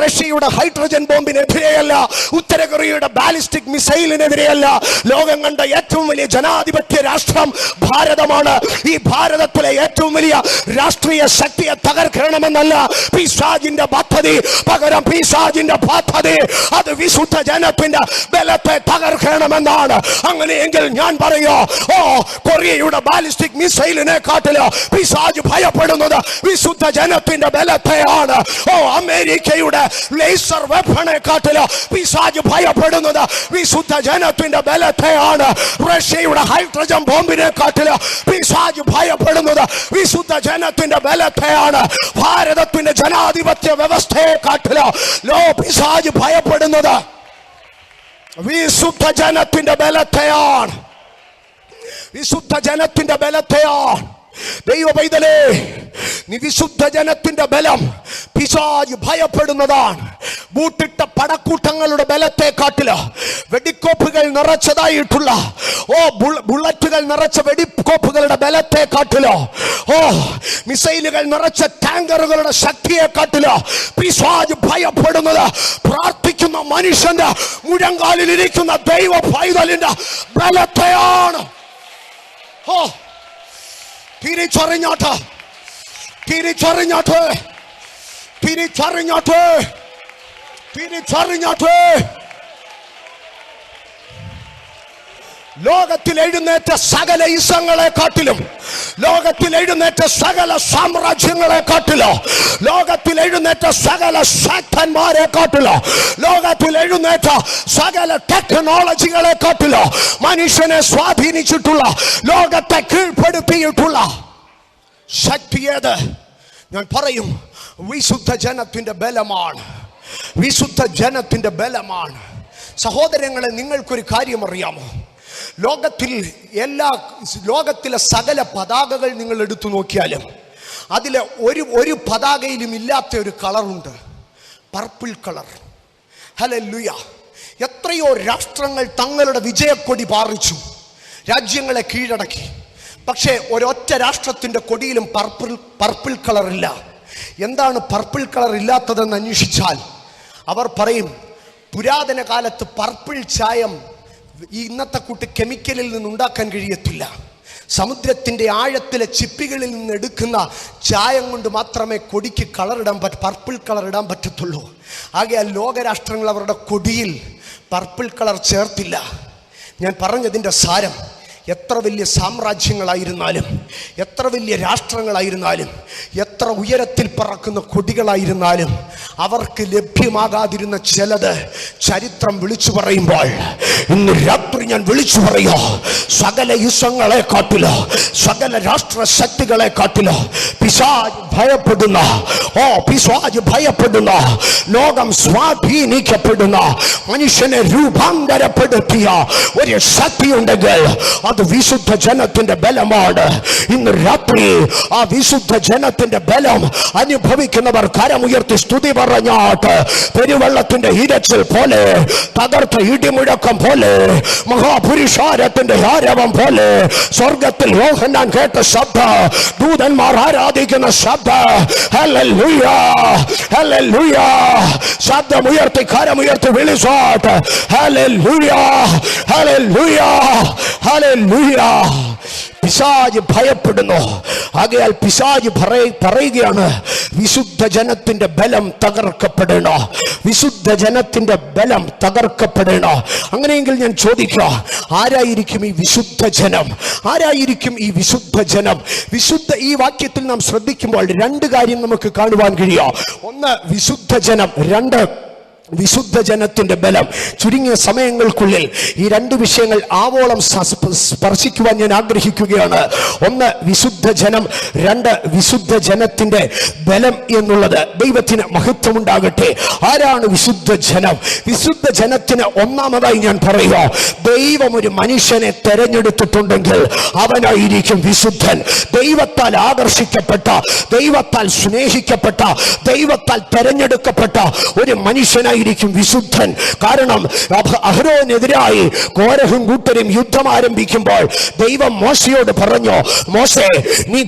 റഷ്യയുടെ ഹൈഡ്രജൻ ബോംബിനെതിരെയല്ല, ഉത്തര കൊറിയയുടെ ബാലിസ്റ്റിക് മിസൈലിനെതിരെയല്ല. ലോകം കണ്ട ഏറ്റവും വലിയ ജനാധിപത്യ രാഷ്ട്രം ഭാരതമാണ്. ഈ ഭാരതത്തിലെ ഏറ്റവും വലിയ രാഷ്ട്രീയ ശക്തിയെ തകർക്കണമെന്നല്ല പിശാചിന്റെ പദ്ധതി. പകരം പിശാചിന്റെ പദ്ധതി അത് വിശുദ്ധ ജനത്തിന്റെ ബലത്തെ തകർക്കണമെന്നാണ്. അങ്ങനെയെങ്കിൽ ഞാൻ പറയോ, കൊറിയയുടെ ബാലിസ്റ്റിക് മിസൈലിനെ കാട്ടില് പിശാച് ഭയപ്പെടുന്നത് വിശുദ്ധ ജനത്തിന്റെ ബലത്തെയാണ്. അമേരിക്കയുടെ ലേസർ വെപ്പണെ കാട്ടില് പിശാച് ഭയപ്പെടുന്നത് വിശുദ്ധ ജനത്തിന്റെ ബലത്തെയാണ്. റഷ്യയുടെ ഹൈഡ്രജൻ ബോംബിനെ കാട്ടില് പിശാച് ഭയപ്പെടുന്നത് വിശുദ്ധ ജനത്തിന്റെ ബലത്തെയാണ്. ഭാരതത്തിന്റെ ജനാധിപത്യ വ്യവസ്ഥയെ കാട്ടില് പിശാച് ഭയപ്പെടുന്നത് വിശുദ്ധ ജനത്തിന്റെ ബലത്തെയാണ്. വിശുദ്ധ ജനത്തിന്റെ ബലത്തെയാണ്. ദൈവ പൈതലേ, വിശുദ്ധ ജനത്തിന്റെ ബലം പിശാച് ഭയപ്പെടുന്നതാണ്. ബൂട്ടിട്ട പടക്കൂട്ടങ്ങളുടെ ബലത്തെ കാട്ടില്, വെടിക്കോപ്പുകൾ നിറച്ചതായിട്ടുള്ള ബുള്ളറ്റുകൾ നിറച്ച വെടിക്കോപ്പുകളുടെ ബലത്തെ കാട്ടില്, മിസൈലുകൾ നിറച്ച ടാങ്കറുകളുടെ ശക്തിയെ കാട്ടില് പിശാച് ഭയപ്പെടുന്നത് പ്രാർത്ഥിക്കുന്ന മനുഷ്യന്റെ മുഴങ്കാലിലിരിക്കുന്ന ദൈവ പൈതലിന്റെ ബലത്തെയാണ്. തിരിച്ചറിഞ്ഞാട്ട് തിരിച്ചറിഞ്ഞാട്ട് തിരിച്ചറിഞ്ഞാട്ട് തിരിച്ചറിഞ്ഞാട്ട് ലോകത്തിൽ എഴുന്നേറ്റ സകല ഇസങ്ങളെക്കാട്ടിലും, ലോകത്തിൽ എഴുന്നേറ്റ സകല സാമ്രാജ്യങ്ങളെക്കാട്ടിലോ, ലോകത്തിൽ എഴുന്നേറ്റ സകല ശക്തന്മാരെക്കാട്ടിലോ, ലോകത്തിൽ എഴുന്നേറ്റ സകല ടെക്നോളജികളെക്കാട്ടിലോ മനുഷ്യനെ സ്വാധീനിച്ചിട്ടുള്ള, ലോകത്തെ കീഴ്പ്പെടുത്തിയിട്ടുള്ള ശക്തി ഏത്? ഞാൻ പറയും, വിശുദ്ധ ജനത്തിന്റെ ബലമാണ്. വിശുദ്ധ ജനത്തിന്റെ ബലമാണ്. സഹോദരങ്ങളെ, നിങ്ങൾക്കൊരു കാര്യം അറിയാമോ? ലോകത്തിലെ സകല പതാകകൾ നിങ്ങൾ എടുത്തു നോക്കിയാലും അതിലെ ഒരു പതാകയിലും ഇല്ലാത്ത ഒരു കളറുണ്ട്, പർപ്പിൾ കളർ. ഹല്ലേലൂയ. എത്രയോ രാഷ്ട്രങ്ങൾ തങ്ങളുടെ വിജയക്കൊടി പാറിച്ചു, രാജ്യങ്ങളെ കീഴടക്കി. പക്ഷേ ഒരൊറ്റ രാഷ്ട്രത്തിന്റെ കൊടിയിലും പർപ്പിൾ കളർ ഇല്ല. എന്താണ് പർപ്പിൾ കളർ ഇല്ലാത്തതെന്ന് അന്വേഷിച്ചാൽ അവർ പറയും, പുരാതന കാലത്ത് പർപ്പിൾ ചായം ഇന്നത്തെ കൂട്ട് കെമിക്കലിൽ നിന്ന് ഉണ്ടാക്കാൻ കഴിയത്തില്ല. സമുദ്രത്തിന്റെ ആഴത്തിലെ ചിപ്പികളിൽ നിന്ന് എടുക്കുന്ന ചായം കൊണ്ട് മാത്രമേ കൊടിക്ക് പർപ്പിൾ കളർ ഇടാൻ പറ്റത്തുള്ളൂ. ആകയാൽ ലോകരാഷ്ട്രങ്ങൾ അവരുടെ കൊടിയിൽ പർപ്പിൾ കളർ ചേർത്തില്ല. ഞാൻ പറഞ്ഞതിൻ്റെ സാരം, എത്ര വലിയ സാമ്രാജ്യങ്ങളായിരുന്നാലും, എത്ര വലിയ രാഷ്ട്രങ്ങളായിരുന്നാലും, എത്ര ഉയരത്തിൽ പറക്കുന്ന കൊടികളായിരുന്നാലും അവർക്ക് ലഭ്യമാകാതിരുന്ന ചിലത് ചരിത്രം വിളിച്ചു പറയുമ്പോൾ ഇന്ന് രാത്രി ഞാൻ വിളിച്ചു പറയോ, സകല യുദ്ധങ്ങളെ കാട്ടിലോ, സകല രാഷ്ട്ര ശക്തികളെ കാട്ടിലോ പിശാച് ഭയപ്പെടുന്ന, ലോകം സ്വാധീനിക്കപ്പെടുന്ന, മനുഷ്യനെ രൂപാന്തരപ്പെടുത്തിയ ഒരു ശക്തിയുണ്ടെങ്കിൽ അത് വിശുദ്ധ ജനത്തിന്റെ ബലമാണ്. ഇന്ന് രാത്രി ആ വിശുദ്ധ ജനത്തിന്റെ ബലം അനുഭവിക്കുന്നവർ കരമുയർത്തി സ്തുതി പറഞ്ഞാട്ട്, പെരുവെള്ളത്തിന്റെ ഇരച്ചിൽ പോലെ, തകർത്ത ഇടിമുഴക്കം പോലെ, മഹാപുരുഷാരത്തിന്റെ ആരവം പോലെ, സ്വർഗത്തിൽ യോഹന്നാൻ കേട്ട ശബ്ദം, ദൂതന്മാർ ആരാധിക്കുന്ന ശബ്ദം, ഹല്ലേലൂയ ഹല്ലേലൂയ, ശബ്ദമുയർത്തി കരമുയർത്തി വിളിച്ചാട്ട്, ഹല്ലേലൂയ ഹല്ലേലൂയ ഹല്ലേലൂയ. പിശാച് ഭയപ്പെടുന്നു. ആകയാൽ പിശാച് പറയുകയാണ്, വിശുദ്ധ ജനത്തിന്റെ ബലം തകർക്കപ്പെടണോ, വിശുദ്ധ ജനത്തിന്റെ ബലം തകർക്കപ്പെടണോ. അങ്ങനെയെങ്കിൽ ഞാൻ ചോദിക്കുക, ആരായിരിക്കും ഈ വിശുദ്ധ ജനം? ആരായിരിക്കും ഈ വിശുദ്ധ ജനം? ഈ വാക്യത്തിൽ നാം ശ്രദ്ധിക്കുമ്പോൾ രണ്ട് കാര്യം നമുക്ക് കാണുവാൻ കഴിയും. ഒന്ന്, വിശുദ്ധ ജനം. രണ്ട്, വിശുദ്ധ ജനത്തിന്റെ ബലം. ചുരുങ്ങിയ സമയങ്ങൾക്കുള്ളിൽ ഈ രണ്ട് വിഷയങ്ങൾ ആവോളം സ്പർശിക്കുവാൻ ഞാൻ ആഗ്രഹിക്കുകയാണ്. ഒന്ന്, വിശുദ്ധ ജനം. രണ്ട്, വിശുദ്ധ ജനത്തിന്റെ ബലം എന്നുള്ളത്. ദൈവത്തിന് മഹത്വമുണ്ടാകട്ടെ. ആരാണ് വിശുദ്ധ ജനം? വിശുദ്ധ ജനത്തിന് ഒന്നാമതായി ഞാൻ പറയുക, ദൈവം ഒരു മനുഷ്യനെ തെരഞ്ഞെടുത്തിട്ടുണ്ടെങ്കിൽ അവനായിരിക്കും വിശുദ്ധൻ. ദൈവത്താൽ ആകർഷിക്കപ്പെട്ട, ദൈവത്താൽ സ്നേഹിക്കപ്പെട്ട, ദൈവത്താൽ തെരഞ്ഞെടുക്കപ്പെട്ട ഒരു മനുഷ്യനായി വിശുദ്ധൻ. കാരണം അഹ്റോനെതിരായി കോരഹും കൂട്ടരും യുദ്ധം ആരംഭിക്കുമ്പോൾ ദൈവം മോശയോട് പറഞ്ഞു, മോശേ, നീ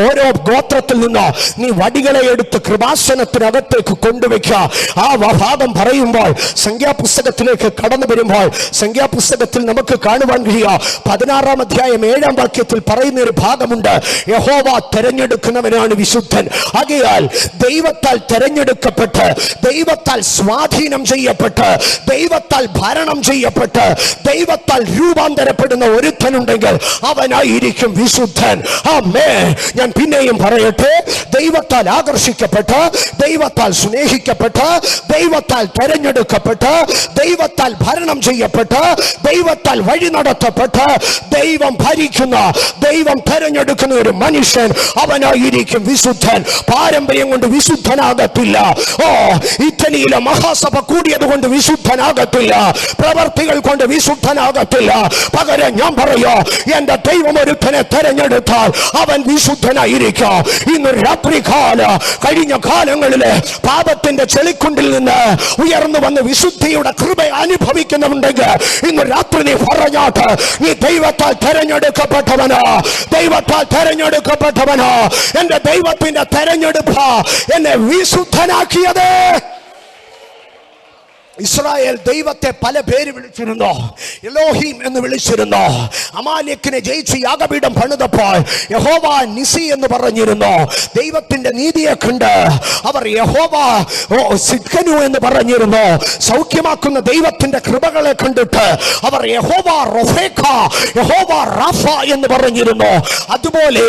ഓരോ ഗോത്രത്തിൽ നിന്നോ നീ വടികളെ എടുത്ത് കൃപാസനത്തിനകത്തേക്ക് കൊണ്ടുവയ്ക്കുക. ആ ഭാഗം പറയുമ്പോൾ സംഖ്യാപുസ്തകത്തിലേക്ക് കടന്നു വരുമ്പോൾ സംഖ്യാപുസ്തകത്തിൽ നമുക്ക് കാണുവാൻ കഴിയുക, 16-ാം അധ്യായം 7-ാം വാക്യത്തിൽ പറയുന്ന ഒരു ഭാഗമുണ്ട്, യഹോവ തെരഞ്ഞെടുക്കുന്നവനാണ് വിശുദ്ധൻ. ആകയാൽ ദൈവത്താൽ തെരഞ്ഞെടുക്കപ്പെട്ട്, ദൈവത്താൽ സ്വാധീനം ചെയ്യപ്പെട്ട്, ദൈവത്താൽ ഭരണം ചെയ്യപ്പെട്ട്, ദൈവത്താൽ രൂപാന്തരപ്പെടുന്ന ഒരുത്തനുണ്ടെങ്കിൽ അവനായിരിക്കും വിശുദ്ധൻ. ആമേൻ. ഞാൻ പിന്നെയും പറയട്ടെ, ദൈവത്താൽ ആകർഷിക്കപ്പെട്ട്, ദൈവത്താൽ സ്നേഹിക്കപ്പെട്ട്, ദൈവത്താൽ തെരഞ്ഞെടുക്കപ്പെട്ട്, ദൈവത്താൽ ഭരണം ചെയ്യപ്പെട്ട്, ദൈവത്താൽ വഴി നടത്തപ്പെട്ട്, ദൈവം ഭരിക്കുന്ന, ദൈവം തെരഞ്ഞെടുക്കുന്ന ഒരു മനുഷ്യൻ അവനായിരിക്കും വിശുദ്ധൻ. പാരമ്പര്യം കൊണ്ട് വിശുദ്ധനാകത്തില്ല. ഇറ്റലിയിലെ മഹാസഭ കൂടിയത് കൊണ്ട് വിശുദ്ധനാകത്തില്ല. പ്രവർത്തികൾ കൊണ്ട് വിശുദ്ധനാകത്തില്ല. പകരം ഞാൻ പറയോ, എന്റെ ദൈവം ഒരുത്തനെ തെരഞ്ഞെടുത്താൽ അവൻ വിശുദ്ധനായിരിക്കും. ഇന്ന് രാത്രികാല കഴിഞ്ഞ കാലങ്ങളിലെ പാപത്തിന്റെ ചെളിക്കുണ്ടിൽ നിന്ന് ഉയർന്നു വന്ന് വിശുദ്ധിയുടെ കൃപ അനുഭവിക്കുന്നുണ്ടെങ്കിൽ ഇന്ന് രാത്രി നീ പറഞ്ഞാട്ട്, നീ ദൈവത്താൽ തെരഞ്ഞെടുക്കപ്പെട്ടവനോ, ദൈവത്താൽ തെരഞ്ഞെടുക്കപ്പെട്ടവനോ. എന്റെ ദൈവത്തിന്റെ തെരഞ്ഞെടുപ്പ് എന്നെ വിശുദ്ധനാക്കിയത്. ഇസ്രായേൽ ദൈവത്തെ പല പേര് വിളിച്ചിരുന്നു. എലോഹീം എന്ന് വിളിച്ചിരുന്നു. അമാലേക്കിനെ ജയിച്ച് യാഗപീഠം പണിതപ്പോൾ യഹോവ നിസി എന്ന് പറഞ്ഞിരുന്നു. ദൈവത്തിന്റെ നീതിയെ കണ്ട് അവർ യഹോവ സിദ്കനു എന്ന് പറഞ്ഞിരുന്നു. സൗഖ്യമാക്കുന്ന ദൈവത്തിന്റെ കൃപകളെ കണ്ടിട്ട് അവർ യഹോവ റൊഫേഖ, യഹോവ റാഫ എന്ന് പറഞ്ഞിരുന്നു. അതുപോലെ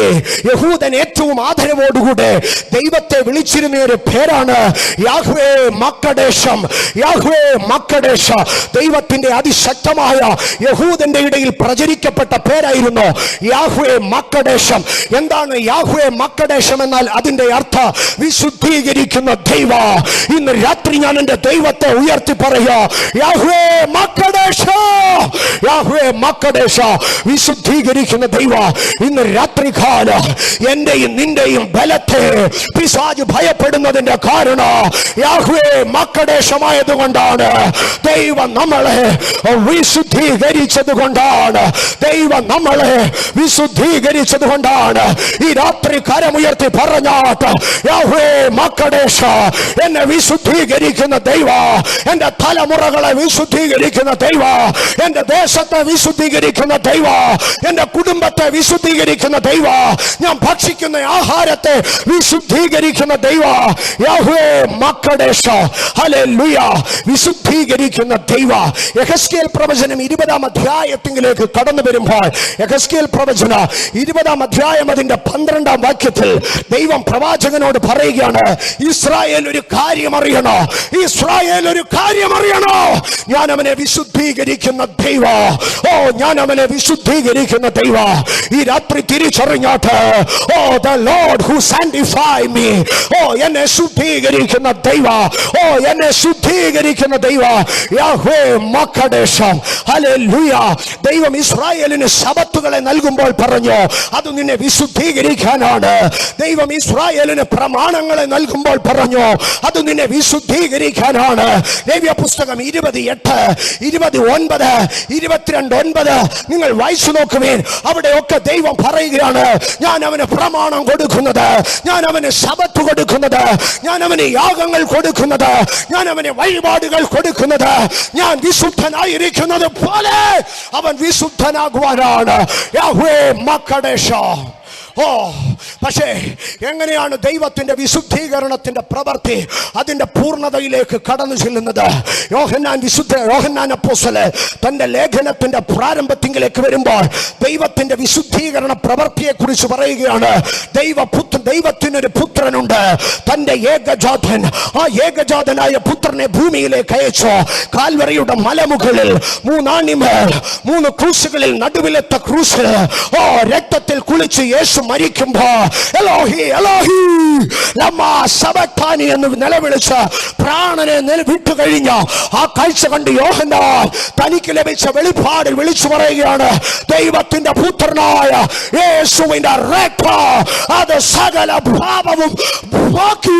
യഹൂദൻ ഏറ്റവും ആദരവോടുകൂടെ ദൈവത്തെ വിളിച്ചിരുന്ന ഒരു പേരാണ് യാഹ്വേ മക്കഡേശം. യാഹ്വേ മക്കഡേശ ദൈവത്തിന്റെ അതിശക്തമായ യഹൂദന്റെ ഇടയിൽ പ്രചരിക്കപ്പെട്ട പേരായിരുന്നു യാഹ്വേ മക്കഡേശം. എന്താണ് യാഹ്വേ മക്കഡേശം എന്നാൽ? അതിന്റെ അർത്ഥം വിശുദ്ധീകരിക്കുന്ന ദൈവ. ഇന്ന് രാത്രി ഞാൻ എന്റെ ദൈവത്തെ ഉയർത്തി പറയാ, യാഹ്വേ മക്കഡേശ, യാഹ്വേ മക്കഡേശ, വിശുദ്ധീകരിക്കുന്ന ദൈവ. ഇന്ന് രാത്രികാല എന്റെയും നിന്റെയും ബലത്തെ പിശാച് ഭയപ്പെടുന്നതിന്റെ കാരണം യാഹ്വേ മക്കഡേശമായതുകൊണ്ടാണ്. ദൈവം നമ്മളെ വിശുദ്ധീകരിച്ചത് കൊണ്ടാണ്. ദൈവം നമ്മളെ വിശുദ്ധീകരിച്ചത് കൊണ്ടാണ്. ഈ രാത്രി കരമുയർത്തി പറഞ്ഞാട്ട്, യാഹ്വേ മക്കഡേശ, എന്നെ വിശുദ്ധീകരിക്കുന്ന ദൈവ, എന്റെ തലമുറകളെ വിശുദ്ധീകരിക്കുന്ന ദൈവ, എന്റെ ദേശത്തെ വിശുദ്ധീകരിക്കുന്ന ദൈവ, എന്റെ കുടുംബത്തെ വിശുദ്ധീകരിക്കുന്ന ദൈവ, ഞാൻ ഭക്ഷിക്കുന്ന ആഹാരത്തെ വിശുദ്ധീകരിക്കുന്ന ദൈവ, യാഹ്വേ മക്കഡേശ. ഹല്ലേലൂയ. വിശുദ്ധീകരിക്കുന്ന ദൈവ. യെഹെസ്കേൽ പ്രവചനം 20-ാം അധ്യായത്തിലേക്ക് കടന്നു വരുമ്പോൾ യെഹെസ്കേൽ പ്രവചന 20-ാം അധ്യായം അതിന്റെ 12-ാം വാക്യത്തിൽ ദൈവം പ്രവാചകനോട് പറയുകയാണ്, ഇസ്രായേൽ ഒരു കാര്യം അറിയണോ, ഇസ്രായേൽ ഒരു കാര്യം അറിയണോ, ഞാൻ അവനെ വിശുദ്ധീകരിക്കുന്ന ദൈവ. ഓ, ഞാൻ അവനെ വിശുദ്ധീകരിക്കുന്ന ദൈവ. ഈ രാത്രി തിരിച്ചറിഞ്ഞാട്ട്, ഓ, the Lord who sanctify me, ഓ, എന്നെ ശുദ്ധീകരിക്കുന്ന ദൈവ, ഓ, എന്നെ ശുദ്ധീകരിക്കുന്ന ദൈവ, യാഹ്വേ മക്കഡേശം. ഹല്ലേലൂയ. ദൈവം ഇസ്രായേലിന് ശബത്തുകളെ നൽകുമ്പോൾ പറഞ്ഞു, അത് നിന്നെ വിശുദ്ധീകരിക്കാനാണ്. ദൈവം ഇസ്രായേലിന് പ്രമാണങ്ങളെ നൽകുമ്പോൾ പറഞ്ഞു, അത് നിന്നെ വിശുദ്ധീകരിക്കാനാണ്. ലേവ്യ പുസ്തകം 28, 29, 22:9 നിങ്ങൾ വായിച്ചു നോക്കുവേൻ. അവിടെയൊക്കെ ദൈവം പറയുകയാണ്, ഞാൻ അവന് പ്രമാണം കൊടുക്കുന്നത്, ഞാൻ അവന് ശബത്ത് കൊടുക്കുന്നത്, ഞാൻ അവന് യാഗങ്ങൾ കൊടുക്കുന്നത്, ഞാൻ അവന് വഴിപാടുകൾ കൊടുക്കുന്നത്, ഞാൻ വിശുദ്ധനായിരിക്കുന്നത് പോലെ അവൻ വിശുദ്ധനാകുവാനാണ്. യാഹ്വേ മക്കഡേശ. ഓ, പക്ഷേ എങ്ങനെയാണ് ദൈവത്തിന്റെ വിശുദ്ധീകരണത്തിന്റെ പ്രവൃത്തി അതിന്റെ പൂർണ്ണതയിലേക്ക് കടന്നു ചെല്ലുന്നത്? യോഹന്നാൻ അപ്പോസ്തലൻ തന്റെ ലേഖനത്തിന്റെ പ്രാരംഭത്തിലേക്ക് വരുമ്പോൾ ദൈവത്തിന്റെ വിശുദ്ധീകരണ പ്രവൃത്തിയെ കുറിച്ച് പറയുകയാണ്. ദൈവത്തിനൊരു പുത്രനുണ്ട്, തന്റെ ഏകജാതൻ. ആ ഏകജാതനായ പുത്രനെ ഭൂമിയിലേക്ക് അയച്ചു. കാൽവറിയുടെ മലമുകളിൽ 3 ആണിമേൽ 3 ക്രൂശുകളിൽ നടുവിലത്തെ ക്രൂശ്, ഓ, രക്തത്തിൽ കുളിച്ച് യേശു മരിക്കുമ്പോ എലോഹി എലോഹി ലമാ സബക്താനി എന്ന് നിലവിളിച്ച് പ്രാണനെ വിട്ടുകഴിഞ്ഞ ആ കാഴ്ച കണ്ട് യോഹന്നാൻ തനിക്ക് ലഭിച്ച വെളിപ്പാടിൽ വിളിച്ചു പറയുകയാണ്, ദൈവത്തിന്റെ പുത്രനായ യേശുവിന്റെ രക്തം അത് സകല ഭാവവും ബാക്കി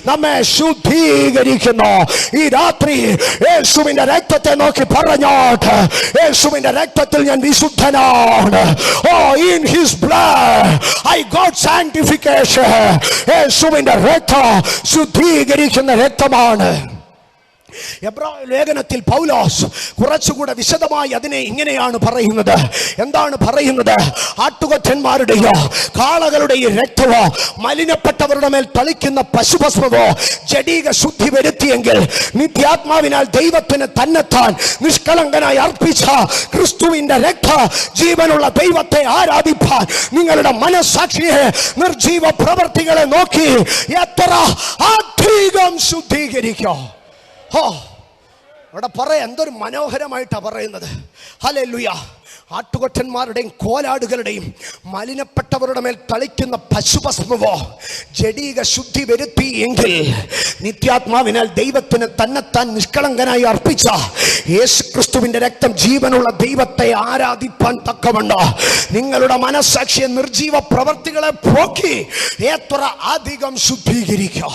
നമ്മെ ശുദ്ധീകരിക്കുന്നു. ഈ രാത്രി യേശുവിന്റെ രക്തത്തെ നോക്കി പറഞ്ഞോട്ട്, യേശുവിന്റെ രക്തത്തിൽ ഞാൻ വിശുദ്ധനാണ്. ഓ, in his blood I got sanctification. യേശുവിന്റെ രക്തം ശുദ്ധീകരിക്കുന്ന രക്തമാണ്. എബ്രായ ലേഖനത്തിൽ പൗലോസ് കുറച്ചുകൂടെ വിശദമായി അതിനെ ഇങ്ങനെയാണ് പറയുന്നത്. എന്താണ് പറയുന്നത്? ആട്ടുകൊറ്റന്മാരുടെയോ കാളകളുടെയോ രക്തമോ മലിനപ്പെട്ടവരുടെ മേൽ തളിക്കുന്ന പശുഭസ്മമോ ജഡീക ശുദ്ധി വരുത്തിയെങ്കിൽ നിത്യാത്മാവിനാൽ ദൈവത്തിന് തന്നെത്താൻ നിഷ്കളങ്കനായി അർപ്പിച്ച ക്രിസ്തുവിന്റെ രക്തം ജീവനുള്ള ദൈവത്തെ ആരാധിപ്പാൻ നിങ്ങളുടെ മനസ്സാക്ഷിയെ നിർജീവ പ്രവർത്തികളെ നോക്കി എത്ര അധികം ശുദ്ധീകരിക്കും. അവിടെ പറയാ, എന്തൊരു മനോഹരമായിട്ടാ പറയുന്നത്. ഹല്ലേലൂയ. ആട്ടുകൊറ്റന്മാരുടെയും കോലാടുകളുടെയും മലിനപ്പെട്ടവരുടെ മേൽ തളിക്കുന്ന പശുഭസ്മവോ ജഡീക ശുദ്ധി വരുത്തി എങ്കിൽ നിത്യാത്മാവിനാൽ ദൈവത്തിന് തന്നെത്താൻ നിഷ്കളങ്കനായി അർപ്പിച്ച യേശുക്രിസ്തുവിന്റെ രക്തം ജീവനുള്ള ദൈവത്തെ ആരാധിപ്പാൻ തക്കവണ്ണം നിങ്ങളുടെ മനസ്സാക്ഷിയെ നിർജീവ പ്രവർത്തികളെ പോക്കി എത്ര അധികം ശുദ്ധീകരിക്കുക.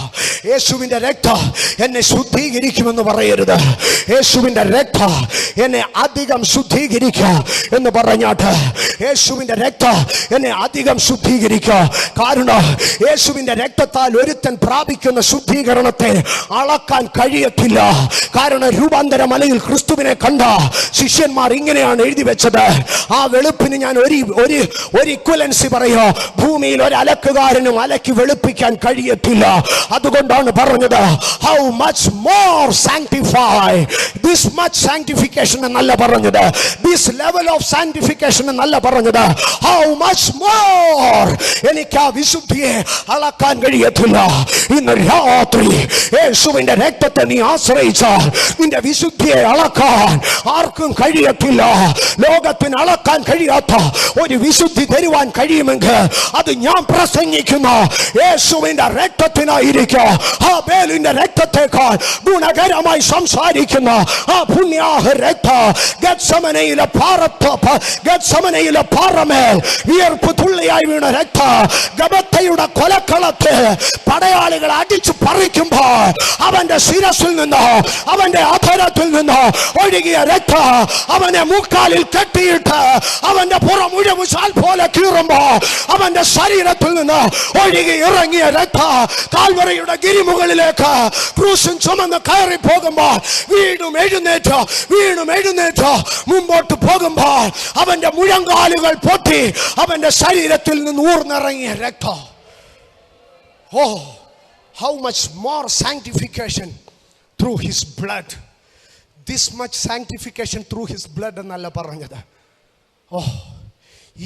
യേശുവിന്റെ രക്തം എന്നെ ശുദ്ധീകരിക്കുമെന്ന് പറയരുത്. യേശുവിന്റെ രക്തം എന്നെ അധികം ശുദ്ധീകരിക്കുക. എന്ന് പറഞ്ഞാട്ട് യേശുവിന്റെ രക്തം എന്നെ അധികം ശുദ്ധീകരിക്കുക. കാരണം യേശുവിന്റെ രക്തത്താൽ ഒരുത്തൻ പ്രാപിക്കുന്ന ശുദ്ധീകരണത്തെ അളക്കാൻ കഴിയത്തില്ല. കാരണം രൂപാന്തര മലയിൽ ക്രിസ്തുവിനെ കണ്ട ശിഷ്യന്മാർ ഇങ്ങനെയാണ് എഴുതി വെച്ചത്. ആ വെളുപ്പിന് ഞാൻ ഒരു ഇക്വലൻസി പറയോ, ഭൂമിയിൽ ഒരു അലക്കുകാരനും അലക്കി വെളുപ്പിക്കാൻ കഴിയത്തില്ല. അതുകൊണ്ടാണ് പറഞ്ഞത് how much more sanctify, this much sanctification എന്നല്ല പറഞ്ഞത്, ദിസ് ലെവൽ ഓഫ് സാങ്ക്ടിഫിക്കേഷൻ എന്നല്ല പറഞ്ഞത്, ഹൗ മച്ച് മോർ. എനിക്ക് ആ വിശുദ്ധിയെ അളക്കാൻ കഴിയത്തില്ല. ഇന്ന് രാത്രി യേശുവിന്റെ രക്തത്തെ നീ ആശ്രയിച്ചാൽ നിന്റെ വിശുദ്ധിയെ അളക്കാൻ ആർക്കും കഴിയത്തില്ല. ലോകത്തിന് അളക്കാൻ കഴിയാത്ത ഒരു വിശുദ്ധി തരുവാൻ കഴിയുമെങ്കിൽ അത് ഞാൻ പ്രസംഗിക്കുന്ന യേശുവിന്റെ രക്തത്തിനായിരിക്കും. ആ ബേലിന്റെ രക്തത്തെക്കാൾ ഗുണകരമായി സംസാരിക്കുന്ന ആ പുണ്യാഹ രക്തം ഗെത്സമനയിലെ പാറമേൽ വിയർപ്പ് തുള്ളിയായി വീണ രക്തം ഗബത്തയുടെ കൊലക്കളത്തെ പടയാളികൾ അടിച്ചു പറിക്കുമ്പോൾ അവന്റെ ശിരസിൽ നിന്ന് അവന്റെ അധരത്തിൽ നിന്ന് ഒഴുകിയ രക്തം അവനെ മുക്കാലിൽ കെട്ടിയിട്ട് അവന്റെ പുറം മുഴുവൻ പോലെ കീറുമ്പോൾ അവന്റെ ശരീരത്തിൽ നിന്ന് ഒഴുകി ഇറങ്ങിയ രക്തം കാൽവറിയുടെ ഗിരിമുകളിലേക്ക് ക്രൂശും ചുമന്ന് കയറി പോകുമ്പോൾ വീണ്ടും എഴുന്നേറ്റ് മുമ്പോട്ട് പോകുമ്പോൾ അവന്റെ മുഴങ്കാലുകൾ പൊട്ടി അവന്റെ ശരീരത്തിൽ നിന്ന് ഊർന്നിറങ്ങിയ രക്തം. Oh, how much more sanctification through his blood. This much sanctification through his blood എന്നല്ല പറഞ്ഞത്.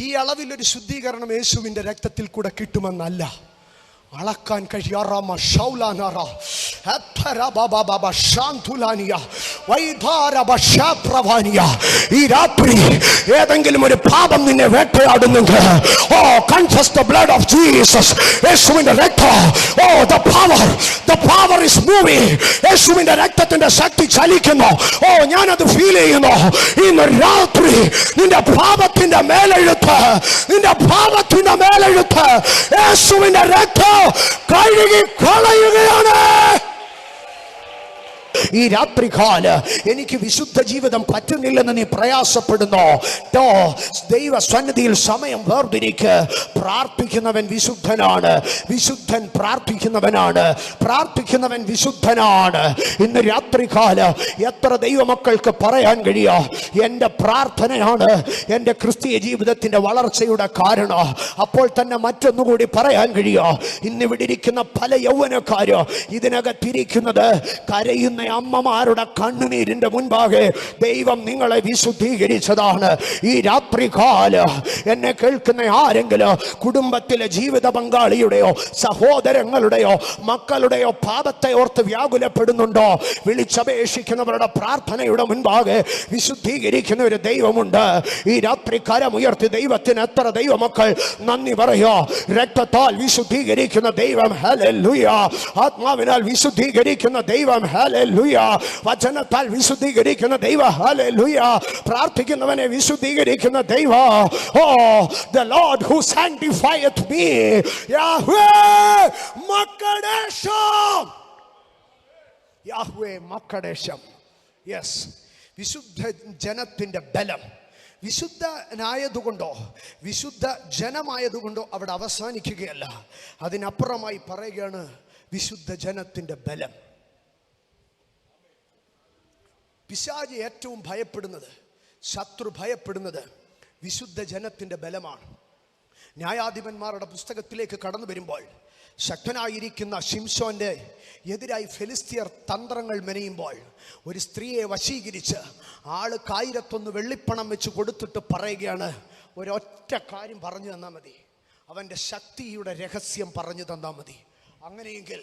ഈ അളവിലൊരു ശുദ്ധീകരണം യേശുവിന്റെ രക്തത്തിൽ കൂടെ കിട്ടുമെന്നല്ല. അളക്കാൻ കഴിയാറാമ ഷൗലാനാറ അത്തരബബബബ ശാന്തുലാനിയ വൈധാരബ ശാപ്രവാനിയ. ഈ രാത്രി ഏതെങ്കിലും ഒരു പാപം നിന്നെ വേട്ടയാടുന്നെങ്കിൽ confess the blood of Jesus. യേശുവിന്റെ രക്തം, the power is moving. യേശുവിന്റെ രക്തത്തിന്റെ ശക്തി ചലിക്കുന്നു. ഞാനത് ഫീൽ ചെയ്യുന്നു. ഇന്ന് രാത്രി നിന്റെ പാപത്തിന്റെ മേലെഴുത്ത് യേശുവിന്റെ രക്തം കഴുകി കളയുകയാണ്. ഈ രാത്രികാല എനിക്ക് വിശുദ്ധ ജീവിതം പറ്റുന്നില്ലെന്ന് നീ പ്രയാസപ്പെടുന്നു. ദൈവ സന്നിധിയിൽ സമയം വേർതിരിക്ക്. പ്രാർത്ഥിക്കുന്നവൻ വിശുദ്ധനാണ്. വിശുദ്ധൻ പ്രാർത്ഥിക്കുന്നവൻ വിശുദ്ധനാണ്. ഇന്ന് രാത്രികാല എത്ര ദൈവമക്കൾക്ക് പറയാൻ കഴിയുക, എൻ്റെ പ്രാർത്ഥനയാണ് എൻ്റെ ക്രിസ്തീയ ജീവിതത്തിന്റെ വളർച്ചയുടെ കാരണം. അപ്പോൾ തന്നെ മറ്റൊന്നുകൂടി പറയാൻ കഴിയുക, ഇന്നിവിടെ ഇരിക്കുന്ന പല യൗവനക്കാരോ ഇതിനകത്തിരിക്കുന്നത് കരയുന്ന അമ്മമാരുടെ കണ്ണുനീരിന്റെ മുൻപാകെ ദൈവം നിങ്ങളെ വിശുദ്ധീകരിച്ചതാണ്. ഈ രാത്രികാല എന്നെ കേൾക്കുന്ന ആരെങ്കിലും കുടുംബത്തിലെ ജീവിത പങ്കാളിയുടെയോ സഹോദരങ്ങളുടെയോ മക്കളുടെയോ പാപത്തെ ഓർത്ത് വ്യാകുലപ്പെടുന്നുണ്ടോ? വിളിച്ചപേക്ഷിക്കുന്നവരുടെ പ്രാർത്ഥനയുടെ മുൻപാകെ വിശുദ്ധീകരിക്കുന്ന ഒരു ദൈവമുണ്ട്. ഈ രാത്രി കരമുയർത്തി ദൈവത്തിന് എത്ര ദൈവമക്കൾ നന്ദി പറയോ? രക്തത്താൽ വിശുദ്ധീകരിക്കുന്ന ദൈവം ഹല്ലേലൂയ. ആത്മാവിനാൽ വിശുദ്ധീകരിക്കുന്ന ദൈവം ഹല്ലേലൂയ. വചനത്താൽ വിശുദ്ധീകരിക്കുന്ന ദൈവം ഹല്ലേലൂയ. പ്രാർത്ഥിക്കുന്നവനെ വിശുദ്ധീകരിക്കുന്ന ദൈവം. The Lord who sanctifieth me, Yahweh Makadesham. Yahweh Makadesham. Yes. വിശുദ്ധ ജനത്തിന്റെ ബലം വിശുദ്ധനായതുകൊണ്ടോ വിശുദ്ധ ജനമായതുകൊണ്ടോ അവിടെ അവസാനിക്കുകയല്ല. അതിനപ്പുറമായി പറയുകയാണ് വിശുദ്ധ ജനത്തിന്റെ ബലം. പിശാച് ഏറ്റവും ഭയപ്പെടുന്നത്, ശത്രു ഭയപ്പെടുന്നത് വിശുദ്ധ ജനത്തിന്റെ ബലമാണ്. ന്യായാധിപന്മാരുടെ പുസ്തകത്തിലേക്ക് കടന്നു വരുമ്പോൾ ശക്തനായിരിക്കുന്ന ശിംശോന്റെ എതിരായി ഫെലിസ്തീയർ തന്ത്രങ്ങൾ മെനയുമ്പോൾ ഒരു സ്ത്രീയെ വശീകരിച്ച് ആൾക്ക് 1001 വെള്ളിപ്പണം വെച്ച് കൊടുത്തിട്ട് പറയുകയാണ്, ഒരൊറ്റ കാര്യം പറഞ്ഞു തന്നാൽ മതി, അവൻ്റെ ശക്തിയുടെ രഹസ്യം പറഞ്ഞു തന്നാൽ മതി. അങ്ങനെയെങ്കിൽ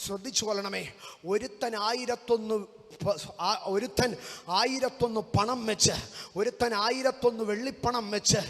ശ്രദ്ധിച്ചു കൊള്ളണമേ, ഒരുത്തൻ 1001 പണം വെച്ച്, ഒരുത്തൻ 1001 വെള്ളിപ്പണം വെച്ച്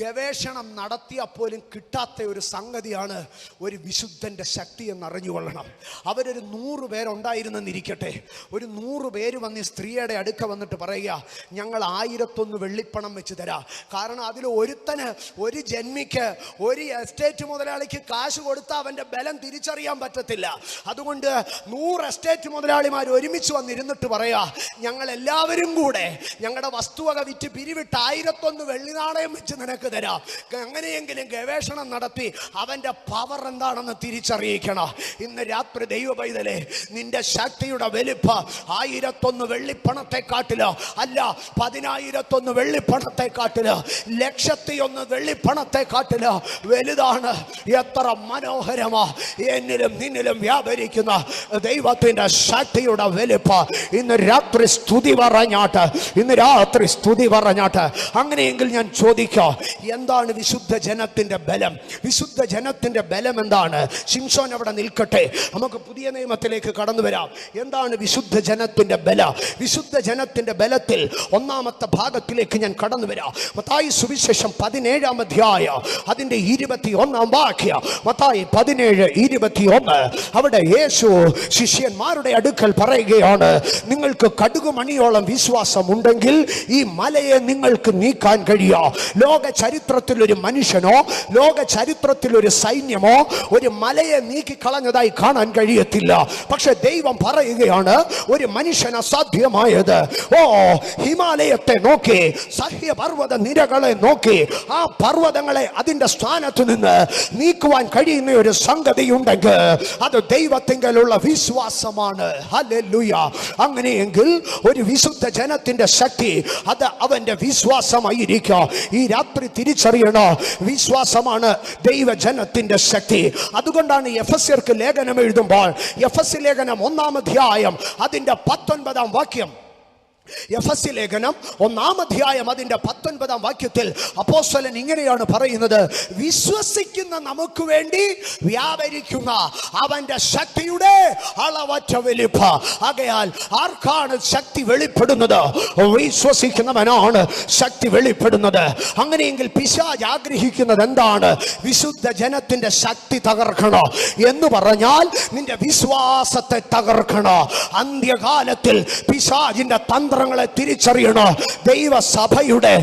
ഗവേഷണം നടത്തിയാൽ പോലും കിട്ടാത്ത ഒരു സംഗതിയാണ് ഒരു വിശുദ്ധൻ്റെ ശക്തി എന്നറിഞ്ഞുകൊള്ളണം. അവരൊരു 100 പേരുണ്ടായിരുന്നെന്നിരിക്കട്ടെ. ഒരു 100 പേര് വന്ന് സ്ത്രീയുടെ അടുക്ക വന്നിട്ട് പറയുക, ഞങ്ങൾ 1001 വെള്ളിപ്പണം വെച്ച് തരാം. കാരണം അതിൽ ഒരുത്തന്, ഒരു ജന്മിക്ക്, ഒരു എസ്റ്റേറ്റ് മുതലാളിക്ക് കാശ് കൊടുത്താൽ അവൻ്റെ ബലം തിരിച്ചറിയാൻ പറ്റത്തില്ല. അതുകൊണ്ട് 100 എസ്റ്റേറ്റ് മുതലാളിമാർ ഒരുമിച്ച് വന്നിരുന്നിട്ട് പറയാ, ഞങ്ങൾ എല്ലാവരും കൂടെ ഞങ്ങളുടെ വസ്തുവക വിറ്റ് പിരിവിട്ട് 1001 വെള്ളി നാണയം വെച്ച് നിനക്ക് തരാം. അങ്ങനെയെങ്കിലും ഗവേഷണം നടത്തി അവന്റെ പവർ എന്താണെന്ന് തിരിച്ചറിയിക്കണം. ഇന്ന് രാത്രി ദൈവ പൈതലേ, നിന്റെ ശക്തിയുടെ വലിപ്പ 1001 വെള്ളിപ്പണത്തെക്കാട്ടിലോ അല്ല 10,001 വെള്ളിപ്പണത്തെക്കാട്ടിലോ 1,001 വെള്ളിപ്പണത്തെക്കാട്ടിലോ വലുതാണ്. എത്ര മനോഹരമാ എന്നിലും നിന്നിലും വ്യാപരിക്കുന്ന ദൈവത്തിന്റെ ശക്തിയുടെ വലിപ്പ. ഇന്ന് രാത്രി സ്തുതി പറഞ്ഞാട്ട്, ഇന്ന് രാത്രി സ്തുതി പറഞ്ഞാട്ട്. അങ്ങനെയെങ്കിൽ ഞാൻ ചോദിക്കാം, എന്താണ് വിശുദ്ധ ജനത്തിന്റെ ബലം? വിശുദ്ധ ജനത്തിന്റെ ബലം എന്താണ്? ശിംശോൻ അവിടെ നിൽക്കട്ടെ, നമുക്ക് പുതിയ നിയമത്തിലേക്ക് കടന്നു വരാം. എന്താണ് വിശുദ്ധ ജനത്തിന്റെ ബലം? വിശുദ്ധ ജനത്തിന്റെ ബലത്തിൽ ഒന്നാമത്തെ ഭാഗത്തിലേക്ക് ഞാൻ കടന്നു വരാം. മത്തായി സുവിശേഷം 17-ാം അധ്യായം അതിന്റെ 21-ാം വാക്യം. മത്തായി 17:21. അവിടെ യേശു ശിഷ്യന്മാരുടെ അടുക്കൽ പറയുകയാണ്, നിങ്ങൾക്ക് കടുകുമണിയോളം വിശ്വാസം ഉണ്ടെങ്കിൽ ഈ മലയെ നിങ്ങൾക്ക് നീക്കാൻ കഴിയോ? ലോക ചരിത്രത്തിൽ ഒരു മനുഷ്യനോ ലോക ചരിത്രത്തിൽ ഒരു സൈന്യമോ ഒരു മലയെ നീക്കിക്കളഞ്ഞതായി കാണാൻ കഴിയത്തില്ല. പക്ഷെ ദൈവം പറയുകയാണ്, ഒരു മനുഷ്യൻ അസാധ്യമായത് ഹിമാലയത്തെ നോക്കി, സഹ്യപർവ്വത നിരകളെ നോക്കി, ആ പർവ്വതങ്ങളെ അതിന്റെ സ്ഥാനത്ത് നിന്ന് നീക്കുവാൻ കഴിയുന്ന ഒരു സംഗതി ഉണ്ടെങ്കിൽ അത് ദൈവത്തിങ്കലുള്ള വിശ്വാസമാണ്. ഹല്ലേലൂയ. അങ്ങനെയെങ്കിൽ ഒരു വിശുദ്ധ ജനത്തിന്റെ ശക്തി അത് അവന്റെ വിശ്വാസമായിരിക്കും. ഈ രാത്രി തിരിച്ചറിയണോ, വിശ്വാസമാണ് ദൈവജനത്തിന്റെ ശക്തി. അതുകൊണ്ടാണ് എഫെസ്യർക്ക് ലേഖനം എഴുതുമ്പോൾ, എഫെസ്യ ലേഖനം 1-ാം അധ്യായം അതിന്റെ 19-ാം വാക്യം, എഫെസ്യ ലേഖനം 1-ാം അധ്യായം അതിന്റെ 19-ാം വാക്യത്തിൽ അപ്പോസ്തലൻ ഇങ്ങനെയാണ് പറയുന്നത്, വിശ്വസിക്കുന്ന നമുക്ക് വേണ്ടി വ്യാപരിക്കുന്ന അവന്റെ ശക്തിയുടെ അളവറ്റ വലിപ്പ. ആകയാൽ ആർക്കാണ് ശക്തി വെളിപ്പെടുന്നത്? വിശ്വസിക്കുന്നവനാണ് ശക്തി വെളിപ്പെടുന്നത്. അങ്ങനെയെങ്കിൽ പിശാച് ആഗ്രഹിക്കുന്നത് എന്താണ്? വിശുദ്ധ ജനത്തിന്റെ ശക്തി തകർക്കണോ എന്ന് പറഞ്ഞാൽ നിന്റെ വിശ്വാസത്തെ തകർക്കണോ. അന്ത്യകാലത്തിൽ പിശാചിന്റെ തന്ത്രങ്ങളെ തിരിച്ചറിയണോ. ദൈവസഭയുടെ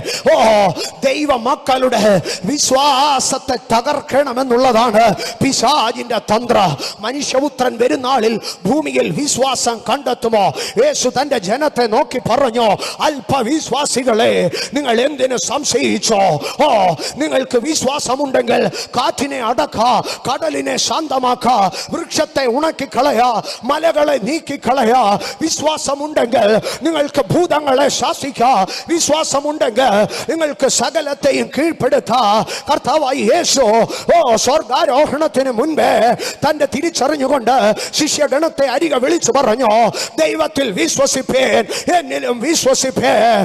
ദൈവ മക്കളുടെ വിശ്വാസത്തെ തകർക്കണമെന്നുള്ളതാണ് പിശാചിന്റെ തന്ത്ര. മനുഷ്യപുത്രൻ വരുന്നാളിൽ ഭൂമിയിൽ വിശ്വാസം കണ്ടെത്തുമോ? യേശു തന്റെ ജനത്തെ നോക്കി പറഞ്ഞു, അല്പവിശ്വാസികളെ, നിങ്ങൾ എന്തിനു സംശയിച്ചോ? നിങ്ങൾക്ക് വിശ്വാസമുണ്ടെങ്കിൽ കാറ്റിനെ അടക്ക, കടലിനെ ശാന്തമാക്ക, വൃക്ഷത്തെ ഉണക്കിക്കളയാ, മലകളെ നീക്കിക്കളയാ. വിശ്വാസമുണ്ടെങ്കിൽ നിങ്ങൾക്ക് ഭൂതങ്ങളെ ശാസിക്കാം. വിശ്വാസമുണ്ടെങ്കിൽ നിങ്ങൾക്ക് സകലത്തെയും കീഴ്പ്പെടുത്താം. കർത്താവായി യേശു സ്വർഗാരോഹണത്തിന് മുൻപേ തന്റെ തിരിച്ചറിഞ്ഞുകൊണ്ട് ശിഷ്യഗണത്തെ അരികെ വിളിച്ചു പറഞ്ഞു, ദൈവത്തിൽ വിശ്വസിപ്പേൻ, എന്നിലും വിശ്വസിപ്പേൻ.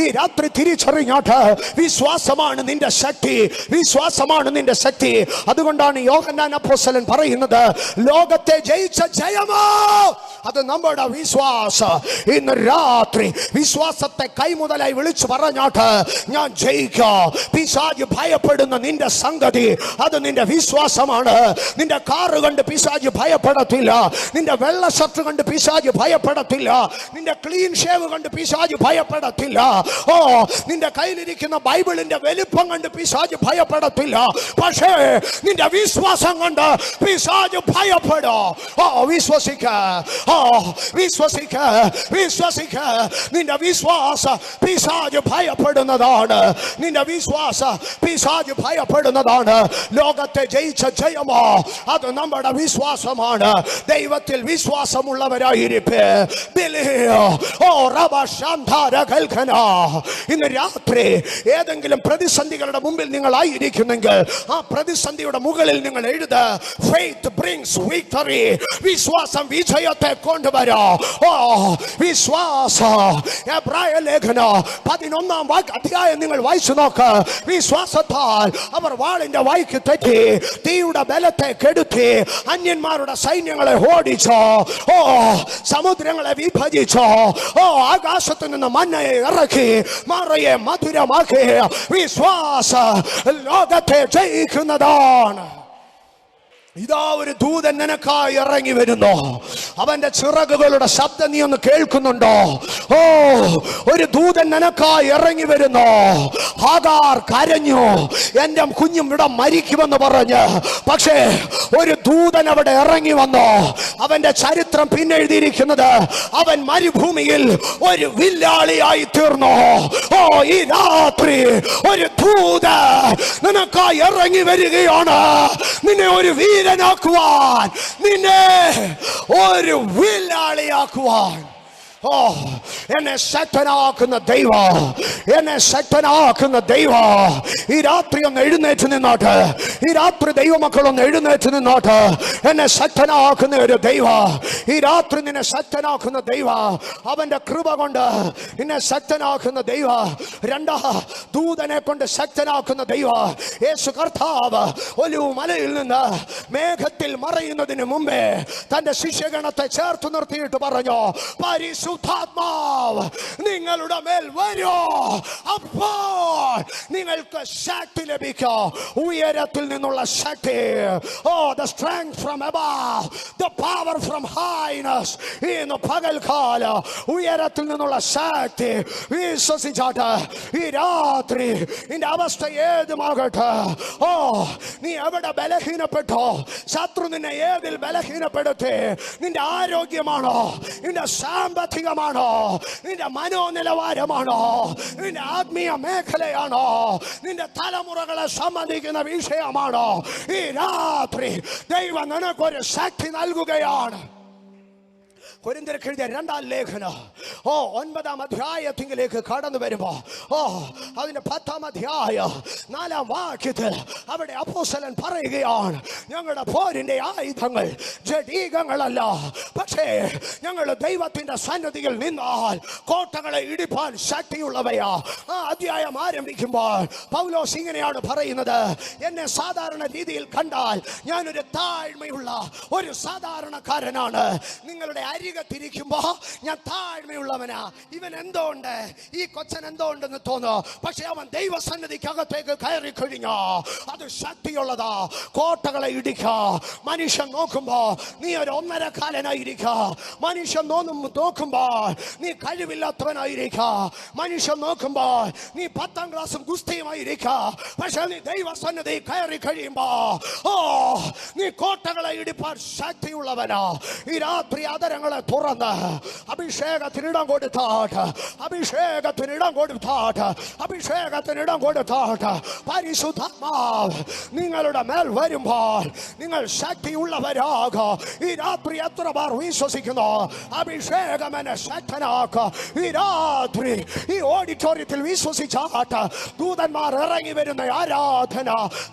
ഈ രാത്രി തിരിച്ചറിഞ്ഞാട്ട് വിശ്വാസമാണ് നിന്റെ ശക്തി, വിശ്വാസമാണ് നിന്റെ ശക്തി. അതുകൊണ്ടാണ് യോഹന്നാൻ അപ്പോസ്തലൻ പറയുന്നത്, ലോകത്തെ ജയിച്ച ജയമോ അത് നമ്മുടെ വിശ്വാസം. ഇന്ന് രാത്രി വിശ്വാസത്തെ കൈമുതലായി വിളിച്ചു പറഞ്ഞാട്ട് ഞാൻ ജയിക്കാം. പിശാച് ഭയപ്പെടുന്ന നിന്റെ സംഗതി അത് നിന്റെ വിശ്വാസമാണ്. നിന്റെ കാറ് കണ്ട് പിശാച് ഭയപ്പെടത്തില്ല, നിന്റെ വെള്ള ഷർട്ട് കണ്ട് പിശാച് ഭയപ്പെടത്തില്ല, നിന്റെ ക്ലീൻ ഷേവ് കണ്ട് പിശാച് ഭയപ്പെടത്തില്ല, നിന്റെ കയ്യിലിരിക്കുന്ന ബൈബിളിന്റെ വലിപ്പം കണ്ട് പിശാച് ഭയപ്പെടത്തില്ല. പക്ഷേ നിന്റെ വിശ്വാസം കണ്ട് പിശാച് ഭയപ്പെടും. വിശ്വസിക്ക, വിശ്വസിക്ക, വിശ്വസിക്ക. നിന്റെ വിശ്വാസ പിശാച് ഭയപ്പെടുന്നതാണ്. നിന്റെ വിശ്വാസ പിശാച് ഭയപ്പെടുന്നതാണ്. ലോകത്തെ ജയിച്ച ജയമോ അത് നമ്മുടെ വിശ്വാസമാണ്. ദൈവത്തിൽ വിശ്വാസമുള്ളവരായിരിക്കെ. ഇന്ന് രാത്രി ഏതെങ്കിലും പ്രതിസന്ധികളുടെ മുമ്പിൽ നിങ്ങൾ ആയിരിക്കുന്നെങ്കിൽ ആ പ്രതിസന്ധിയുടെ മുകളിൽ നിങ്ങൾ എഴുത, ഫെയ്ത്ത് ബ്രിങ്സ് വിക്ടറി. വിശ്വാസം വിജയത്തെ കൊണ്ടുവരാം. വിശ്വാസം എബ്രായ ലേഖന 11 അധ്യായം നിങ്ങൾ വായിച്ചു നോക്ക്. വിശ്വാസത്താൽ അവർ വാളിന്റെ വായ്ക്ക് തെറ്റി തീയുടെ ബലത്തെ കെടുത്തി അന്യന്മാരുടെ സൈന്യങ്ങളെ ഓടിച്ചോ. ഓ സമുദ്രങ്ങളെ വിഭജിച്ചോ. ഓ ആകാശത്തു നിന്ന് മന്നയെ ഇറക്കി മറയെ മധുരമാക്കി. വിശ്വാസ ലോകത്തെ ജയിക്കുന്നതാണ്. ഇതാ ഒരു ദൂതൻ നിനക്കായി ഇറങ്ങി വരുന്നു. അവന്റെ ചിറകുകളുടെ ശബ്ദം നീ ഒന്ന് കേൾക്കുന്നുണ്ടോ? ഓ ഒരു ദൂതൻ നിനക്കായി ഇറങ്ങി വരുന്നു. ഹാഗാർ കരഞ്ഞു, എന്റെ കുഞ്ഞും ഇവിടെ മരിക്കുമെന്ന് പറഞ്ഞ്. പക്ഷേ ഒരു ദൂതൻ അവിടെ ഇറങ്ങി വന്നു. അവന്റെ ചരിത്രം പിന്നെ എഴുതിയിരിക്കുന്നത് അവൻ മരുഭൂമിയിൽ ഒരു വില്ലാളിയായി തീർന്നു. ഓ ഈ രാത്രി ഒരു ദൂതൻ നിനക്കായി ഇറങ്ങി വരികയാണ്. നിന്നെ ഒരു വീരനാക്കുവാൻ, നിന്നെ ഒരു വില്ലാളിയാക്കുവാൻ. ഓ എന്നെ ശക്തനാക്കുന്ന ദൈവം, എന്നെ ശക്തനാക്കുന്ന ദൈവം ഈ രാത്രി ഒന്ന് എഴുന്നേറ്റ് നിന്നോട്ട്. ഈ രാത്രി ദൈവമക്കളൊന്ന് എഴുന്നേറ്റ് നിന്നോട്ട്. എന്നെ ശക്തനാക്കുന്ന ഒരു ദൈവം ഈ രാത്രി നിന്നെ ശക്തനാക്കുന്ന ദൈവം. അവന്റെ കൃപ കൊണ്ട് നിന്നെ ശക്തനാക്കുന്ന ദൈവം. രണ്ടാ ദൂതനെ കൊണ്ട് ശക്തനാക്കുന്ന ദൈവം യേശു കർത്താവ് ഒലിവ് മലയിൽ നിന്ന് മേഘത്തിൽ മറയുന്നതിന് മുമ്പേ തന്റെ ശിഷ്യഗണത്തെ ചേർത്ത് നിർത്തിയിട്ട് പറഞ്ഞു, പരിശുദ്ധാത്മാവ് നിങ്ങളുടെ മേൽ വരൂ, അപ്പോൾ നിങ്ങൾക്ക് ശക്തി ലഭിക്കും. ഉയരത്തിൽ നിന്നുള്ള ശക്തി. ഓ the strength from above, the power from highness. ഇന്ന് പകൽക്കാല ഉയരത്തിൽ നിന്നുള്ള ശക്തി വിശ്വസിച്ചാട്ട് ഈ രാത്രി നിന്റെ അവസ്ഥ ഏതുമാകട്ടെ. ഓ നീ എവിടെ ബലഹീനപ്പെട്ടോ? ശത്രു നിന്നെ ഏതിൽ ബലഹീനപ്പെടുത്തി? നിന്റെ ആരോഗ്യമാണോ? നിന്റെ സാമ്പത്തികമാണോ? നിന്റെ മനോനിലവാരമാണോ? നിന്റെ ആത്മീയ മേഖലയാണോ? നിന്റെ തലമുറകളെ സംബന്ധിക്കുന്ന വിഷയമാണോ? ഈ രാത്രി ദൈവം നിനക്കൊരു ശക്തി നൽകുകയാണ്. കൊരിന്ത്യർക്ക് എഴുതിയ 2-ാം ലേഖനം 9-ാം അധ്യായത്തിലേക്ക് കടന്നു വരുമ്പോ അതിന്റെ 10-ാം അധ്യായം 4-ാം വാക്യത്തിൽ അവിടെ അപ്പോസ്തലൻ പറയുകയാണ്, ഞങ്ങളുടെ പോരിന്റെ ആയുധങ്ങൾ ജഡീകങ്ങളല്ല, പക്ഷേ ഞങ്ങൾ ദൈവത്തിന്റെ സന്നിധിയിൽ നിന്നാൽ കോട്ടകളെ ഇടിപ്പാൻ ശക്തിയുള്ളവയാ. ആ അധ്യായം ആരംഭിക്കുമ്പോൾ പൗലോസ് ഇങ്ങനെയാണ് പറയുന്നത്, എന്നെ സാധാരണ രീതിയിൽ കണ്ടാൽ ഞാനൊരു താഴ്മയുള്ള ഒരു സാധാരണക്കാരനാണ്. നിങ്ങളുടെ തിരിക്കുമ്പോ ഞാൻ താഴ്മയുള്ളവനാ. ഇവൻ എന്തോ ഉണ്ട്, ഈ കൊച്ചൻ എന്തോ ഉണ്ടെന്ന് തോന്നുന്നു. പക്ഷെ അവൻ ദൈവസന്നിധിക്കകത്തേക്ക് കയറി കഴിഞ്ഞോ അത് ശക്തിയുള്ളതാ. കോട്ടകളെ ഇടിക്ക. മനുഷ്യൻ നോക്കുമ്പോ നീ ഒരു 1.25-കാരനായിരിക്ക. മനുഷ്യൻ നോക്കുമ്പോ നീ കഴിവില്ലാത്തവനായിരിക്ക. മനുഷ്യൻ നോക്കുമ്പോ നീ 10-ാം ക്ലാസ്സും ഗുസ്തിയുമായിരിക്ക. പക്ഷെ നീ ദൈവസന്നിധി കയറി കഴിയുമ്പോ നീ കോട്ടകളെ ഇടിപ്പാൻ ശക്തിയുള്ളവനാ. ഈ രാത്രി അതരങ്ങളെ തുറന്ന് അഭിഷേകത്തിനിടം കൊടുത്താട്ട്, അഭിഷേകത്തിനിടം കൊടുത്താട്ട്, അഭിഷേകത്തിനിടം കൊടുത്താട്ട് പരിശുദ്ധാത്മാവ് നിങ്ങളുടെ മേൽ വരുമ്പോൾ നിങ്ങൾ ശക്തിയുള്ളവരാകും. ഈ രാത്രി എത്ര പേർ വിശ്വസിക്കുന്നു അഭിഷേകം എന്നെ ശക്തനാക്കുക? ഈ രാത്രി ഈ ഓഡിറ്റോറിയത്തിൽ വിശ്വസിച്ചാട്ട് ദൂതന്മാർ ഇറങ്ങി വരുന്ന ആരാധന,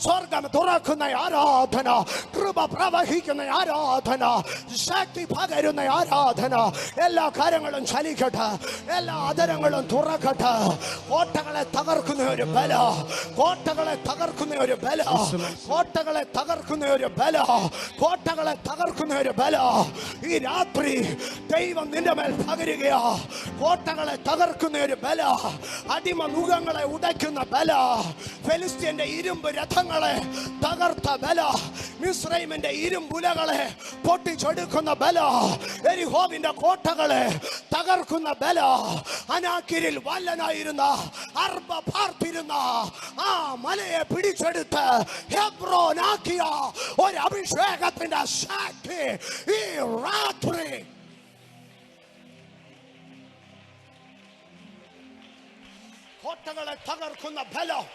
സ്വർഗം തുറക്കുന്ന ആരാധന, കൃപ പ്രവഹിക്കുന്ന ആരാധന, ശക്തി പകരുന്ന ആരാധന. എല്ലാ കാര്യങ്ങളും ചലിക്കട്ടെ, എല്ലാ ആദരങ്ങളും തുറക്കട്ടെ. കോട്ടകളെ തകർക്കുന്ന ഒരു ബല, കോട്ടകളെ തകർക്കുന്ന ഒരു ബല, കോട്ടകളെ തകർക്കുന്ന ഒരു ബല, കോട്ടകളെ തകർക്കുന്ന ഒരു ബല ഈ രാത്രി ദൈവം നിന്റെ മേൽ പകരുകയാ. കോട്ടകളെ തകർക്കുന്ന ഒരു ബല, അടിമ മുഖങ്ങളെ ഉടയ്ക്കുന്ന ബല, ഫെലിസ്ത്യന്റെ ഇരുമ്പ് രഥങ്ങളെ തകർത്ത ബല, മിസ്രൈമിന്റെ ഇരുമ്പുലകളെ പൊട്ടിച്ചെടുക്കുന്ന ബല, എരിഹോവിന്റെ കോട്ടകളെ തകർക്കുന്ന ബല, അനാക്കിരിൽ വല്ലനായിരുന്ന അർബ പാർത്തിരുന്ന ആ മലയെ പിടിച്ചെടുത്ത് ഹെബ്രോനാക്കിയ ഒരു അഭിഷേകത്തിന്റെ ശക്തി ഈ രാത്രി കോട്ടകളെ തകർക്കുന്ന ബലം